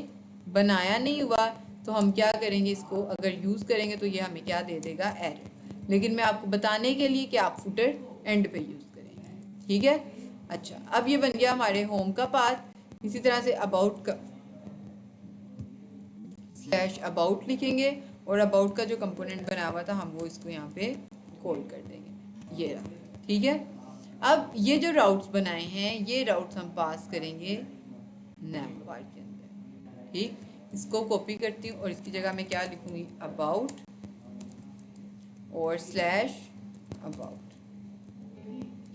A: बनाया नहीं हुआ, तो हम क्या करेंगे, इसको अगर यूज़ करेंगे तो ये हमें क्या दे देगा, एरर। लेकिन मैं आपको बताने के लिए कि आप फुटर एंड पे यूज़ करेंगे, ठीक है। अच्छा, अब ये बन गया हमारे होम का पाथ। इसी तरह से अबाउट का स्लैश अबाउट लिखेंगे, और अबाउट का जो कंपोनेंट बना हुआ था हम वो इसको यहाँ पे कॉल कर देंगे, ये रहा, ठीक है। अब ये जो राउट्स बनाए हैं ये राउट्स हम पास करेंगे नैव बार के अंदर, ठीक। इसको कॉपी करती हूँ और इसकी जगह मैं क्या लिखूंगी, अबाउट और स्लैश अबाउट,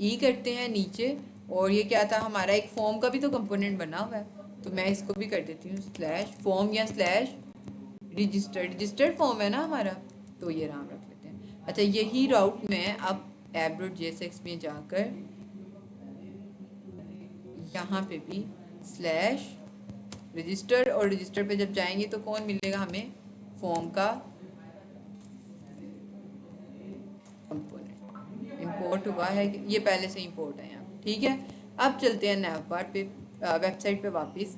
A: ई करते हैं नीचे। और ये क्या था हमारा, एक फॉर्म का भी तो कंपोनेंट बना हुआ है, तो मैं इसको भी कर देती हूँ स्लैश फॉर्म या स्लैश रजिस्टर्ड फॉर्म है ना हमारा, तो ये नाम रख लेते हैं। अच्छा, यही राउट में अब app.jsx में जाकर यहाँ पे भी स्लैश रजिस्टर, और रजिस्टर पे जब जाएंगे तो कौन मिलेगा हमें, फॉर्म का कंपोनेंट इंपोर्ट हुआ है, ये पहले से इंपोर्ट है यहाँ, ठीक है। अब चलते हैं नैवबार पे, वेबसाइट पे वापस।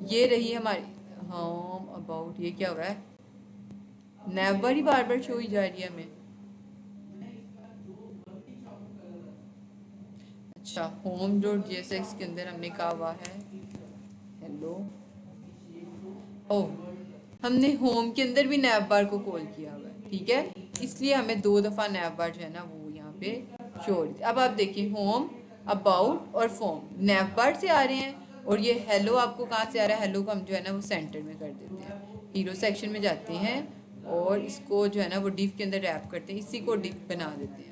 A: ये रही हमारी होम अबाउट, ये क्या हुआ है, नैवबार ही बार बार शो ही जा रही है हमें। अच्छा, home.jsx के अंदर हमने कहा हुआ है हेलो, ओह हमने होम के अंदर भी नैव बार को कॉल किया हुआ है, ठीक है। इसलिए हमें 2 दफ़ा नैव बार जो है ना वो यहाँ पे शो हो रही थी। अब आप देखिए होम अबाउट और फॉर्म नैव बार से आ रहे हैं, और ये हेलो आपको कहाँ से आ रहा है, हेलो को हम जो है ना वो सेंटर में कर देते हैं, हीरो सेक्शन में जाते हैं और इसको जो है ना वो डिव के अंदर रैप करते हैं, इसी को डिव बना देते हैं,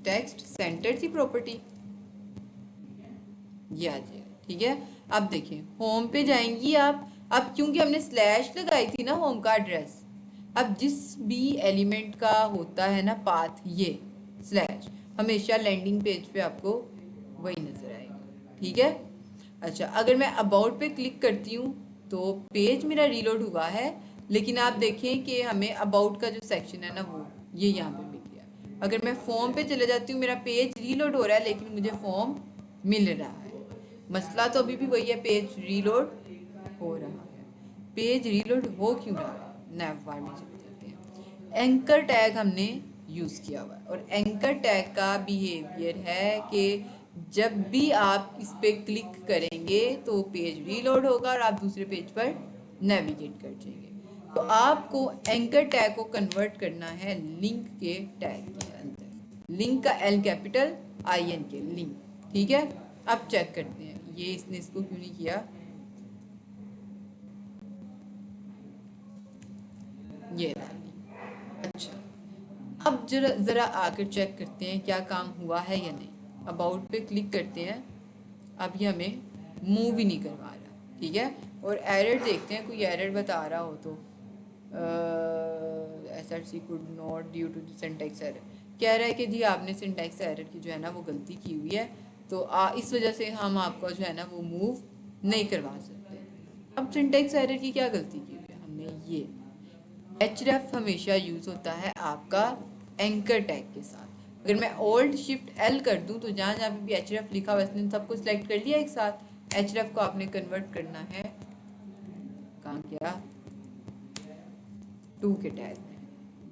A: टेक्स्ट सेंटर सी प्रॉपर्टी, ये आ जाएगा, ठीक है। अब देखिए होम पे जाएंगी आप, अब क्योंकि हमने स्लैश लगाई थी ना होम का एड्रेस, अब जिस भी एलिमेंट का होता है ना पाथ, ये स्लैश हमेशा लैंडिंग पेज पे आपको वही नजर आएगा, ठीक है। अच्छा, अगर मैं अबाउट पे क्लिक करती हूँ तो पेज मेरा रीलोड हुआ है, लेकिन आप देखें कि हमें अबाउट का जो सेक्शन है ना वो ये यहाँ पे मिल गया। अगर मैं फॉर्म पे चले जाती हूँ मेरा पेज रीलोड हो रहा है, लेकिन मुझे फॉर्म मिल रहा है। मसला तो अभी भी वही है, पेज रीलोड हो रहा है। पेज रीलोड हो क्यों रहा है, नैव बार में चले जाते हैं। एंकर टैग हमने यूज़ किया हुआ है, और एंकर टैग का बिहेवियर है कि जब भी आप इस पे क्लिक करेंगे तो पेज रीलोड होगा और आप दूसरे पेज पर नेविगेट कर जाएंगे। तो आपको एंकर टैग को कन्वर्ट करना है लिंक के टैग के अंदर, लिंक का एल कैपिटल आई एन के लिंक, ठीक है। अब चेक करते हैं ये इसने इसको क्यों नहीं किया, ये अच्छा अब ज़रा आकर चेक करते हैं क्या काम हुआ है या नहीं। अबाउट पे क्लिक करते हैं, अब ये हमें मूव ही नहीं करवा रहा, ठीक है। और एरर देखते हैं, कोई एरर बता रहा हो तो SRC could not due to syntax error, कह रहा है कि जी आपने सिंटैक्स एरर की जो है ना वो गलती की हुई है, तो इस वजह से हम आपको जो है ना वो मूव नहीं करवा सकते। अब सिंटैक्स एरर की क्या गलती की हुई है हमने, ये href हमेशा यूज़ होता है आपका एंकर टैग के साथ। अगर मैं Alt Shift L कर दूं तो जहाँ जहाँ पे भी href लिखा हुआ है सबको सिलेक्ट कर लिया एक साथ। href को आपने कन्वर्ट करना है कहाँ क्या, टू के टैग में,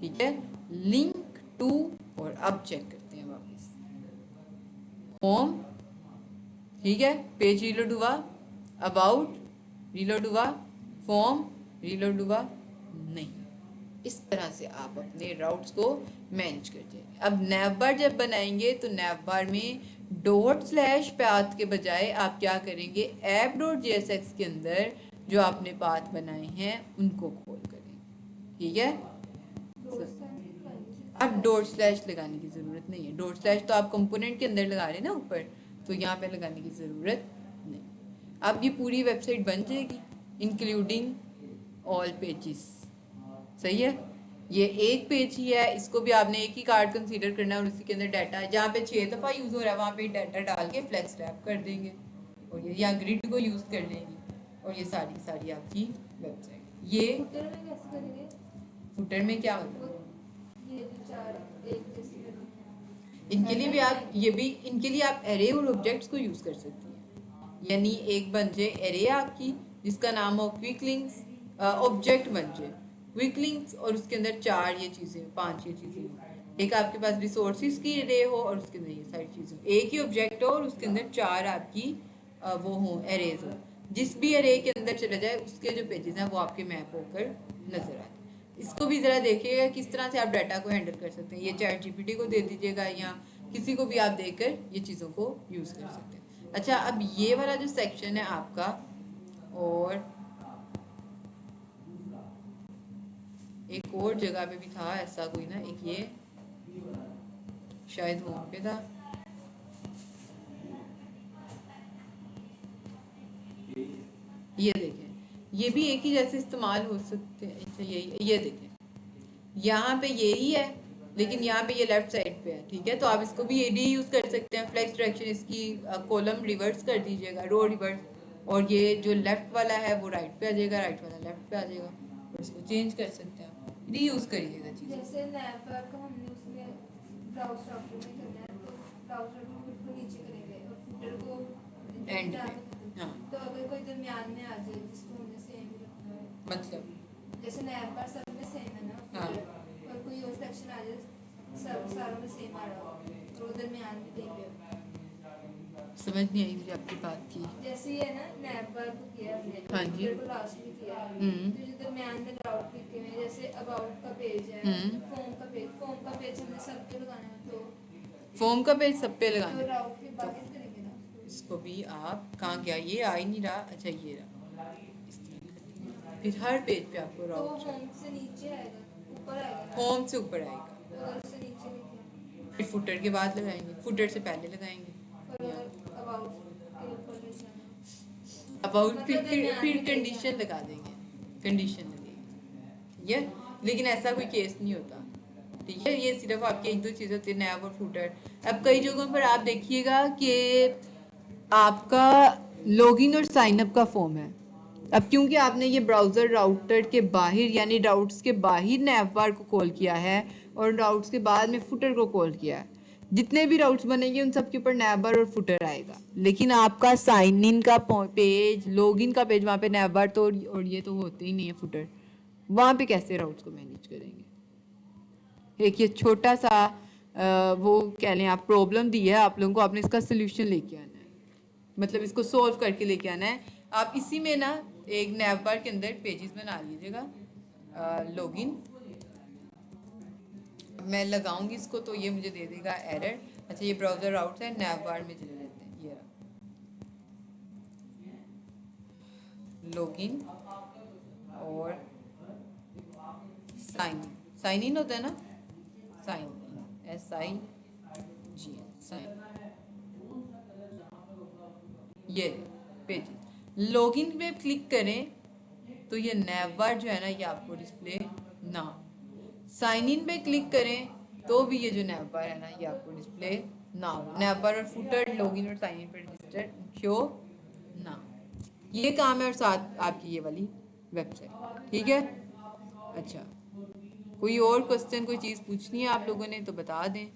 A: ठीक है, लिंक टू। और अब चेक करते हैं वापस होम, ठीक है, पेज रीलोड हुआ, अबाउट रीलोड हुआ, फॉर्म रीलोड हुआ नहीं। इस तरह से आप अपने राउट्स को मैनेज करते हैं। अब नैव बार जब बनाएंगे तो नैव बार में /path के बजाय आप क्या करेंगे, app.jsx के अंदर जो आपने पाथ बनाए हैं उनको कॉल करेंगे, ठीक है। अब // लगाने की ज़रूरत नहीं है, // तो आप कंपोनेंट के अंदर लगा रहे हैं ना ऊपर, तो यहाँ पे लगाने की ज़रूरत नहीं। अब ये पूरी वेबसाइट बन जाएगी इंक्लूडिंग ऑल पेजेस, सही है। ये एक पेज ही है, इसको भी आपने एक ही कार्ड कंसीडर करना है और उसी के अंदर डाटा जहाँ पे 6 दफ़ा यूज़ हो रहा है वहाँ पे डाटा डाल के फ्लेक्स रैप कर देंगे और ये यहाँ ग्रिड को यूज़ कर लेंगे और ये सारी आपकी वेबसाइट। ये
B: फुटर में कैसे करेंगे?
A: फुटर में क्या होगा,
B: ये जो चार एक जैसे
A: इनके लिए भी आप इनके लिए आप एरे और ऑब्जेक्ट्स को यूज़ कर सकती हैं। यानी एक बन जाए एरे आपकी जिसका नाम हो क्विक लिंक्स, ऑब्जेक्ट बन जाए क्विक लिंक्स और उसके अंदर 4 ये चीज़ें 5 ये चीज़ें हो। एक आपके पास रिसोर्सेज की एरे हो और उसके अंदर ये सारी चीज़ें, एक ही ऑब्जेक्ट हो और उसके अंदर 4 आपकी वो हों एरेज हो। जिस भी एरे के अंदर चला जाए उसके जो पेजेस हैं वो आपके मैप होकर नजर आए। इसको भी ज़रा देखिएगा किस तरह से आप डाटा को हैंडल कर सकते हैं। ये ChatGPT को दे दीजिएगा या किसी को भी आप देकर ये चीज़ों को यूज़ कर सकते हैं। अच्छा, अब ये वाला जो सेक्शन है आपका, और एक और जगह पे भी था ऐसा कोई ना, एक ये शायद होम पे था, ये देखें, ये भी एक ही जैसे इस्तेमाल हो सकते हैं। अच्छा ये देखें यहाँ पे यही है लेकिन यहाँ पे ये लेफ्ट साइड पे है, ठीक है। तो आप इसको भी ये यूज़ कर सकते हैं, फ्लेक्स डायरेक्शन इसकी कॉलम रिवर्स कर दीजिएगा, रो रिवर्स, और ये जो लेफ्ट वाला है वो राइट पे आ जाएगा, राइट वाला लेफ्ट पे आ जाएगा, और इसको चेंज कर सकते हैं, रीयूज़ करिएगा चीज़।
B: जैसे नैव बार को हमने उसमें ब्राउज़र में करना है तो ब्राउज़र को नीचे करेंगे और फुटर को
A: एंड पे, हाँ।
B: तो अगर कोई दरमियान में आ जाए जिसको हमने सेम रखना है,
A: मतलब
B: जैसे नैव बार सब में सेम है ना,
A: हाँ।
B: और कोई और सेक्शन आ जाए सब सारों में सेम आ रहा हो और वो दरमियान में कहीं पे हो।
A: समझ नहीं आई मुझे आपकी बात की।
B: जैसे ये है ना नैव बार को किया हमने,
A: हाँ जी।
B: फुटर को लास्ट में किया, तो जो दरमियान में राउट लिखे हुए हैं, जैसे अबाउट का पेज है, फॉर्म का पेज हमने सब पे लगाना है, तो
A: फॉर्म का पेज सब पे
B: तो
A: लगाना है।
B: राउट के बाहर करेंगे ना उसको।
A: इसको भी आप कहाँ गया, ये आ ही नहीं रहा, अच्छा ये रहा, इस तरह करके। फिर हर पेज पे आपको
B: तो वो
A: राउट
B: होम से नीचे आएगा, ऊपर आएगा ना,
A: होम से ऊपर आएगा,
B: तो अगर उससे नीचे लिखे
A: फिर फुटर के बाद लगाएंगे, फुटर से पहले लगाएंगे,
B: और अगर अबाउट के ऊपर ले जाना,
A: अबाउट
B: मतलब
A: फिर
B: दरमियान में
A: कंडीशन लगा देंगे, कंडीशन लगेगी, ठीक है। लेकिन ऐसा कोई केस नहीं होता, ठीक है। ये सिर्फ आपके एक दो चीज़ होती है, नैव और फुटर। अब कई जगहों पर आप देखिएगा कि आपका लॉगिन और साइन अप का फॉर्म है। अब क्योंकि आपने ये ब्राउज़र राउटर के बाहर यानी राउट्स के बाहर नैव बार को कॉल किया है और राउट्स के बाद में फुटर को कॉल किया है, जितने भी राउट्स बनेंगे उन सब के ऊपर नैव बार और फुटर आएगा। लेकिन आपका साइन इन का पेज, लॉगिन का पेज, वहाँ पे नैव बार तो और ये तो होते ही नहीं है फुटर, वहाँ पे कैसे राउट्स को मैनेज करेंगे। एक ये छोटा सा वो कह लें आप प्रॉब्लम दी है आप लोगों को, आपने इसका सोल्यूशन लेके आना है, मतलब इसको सोल्व करके लेके आना है। आप इसी में ना एक नैव बार के अंदर पेजेस बना लीजिएगा, लॉगिन, मैं लगाऊंगी इसको तो ये मुझे दे देगा एरर। अच्छा ये ब्राउज़र राउट है, नैव बार में चले जाते हैं, ये लॉगिन और साइन इन होता है ना, साइन इन, SIGN, साइन। ये पेज लॉगिन पे क्लिक करें तो ये नैव बार जो है ना ये आपको डिस्प्ले ना, साइन इन पे क्लिक करें तो भी ये जो नैव बार है ना ये आपको डिस्प्ले ना हो। नैव बार और फुटर लॉगिन और साइन इन पे रजिस्टर शो ना, ये काम है और साथ आपकी ये वाली वेबसाइट। ठीक है, अच्छा कोई और क्वेश्चन कोई चीज़ पूछनी है आप लोगों ने तो बता दें।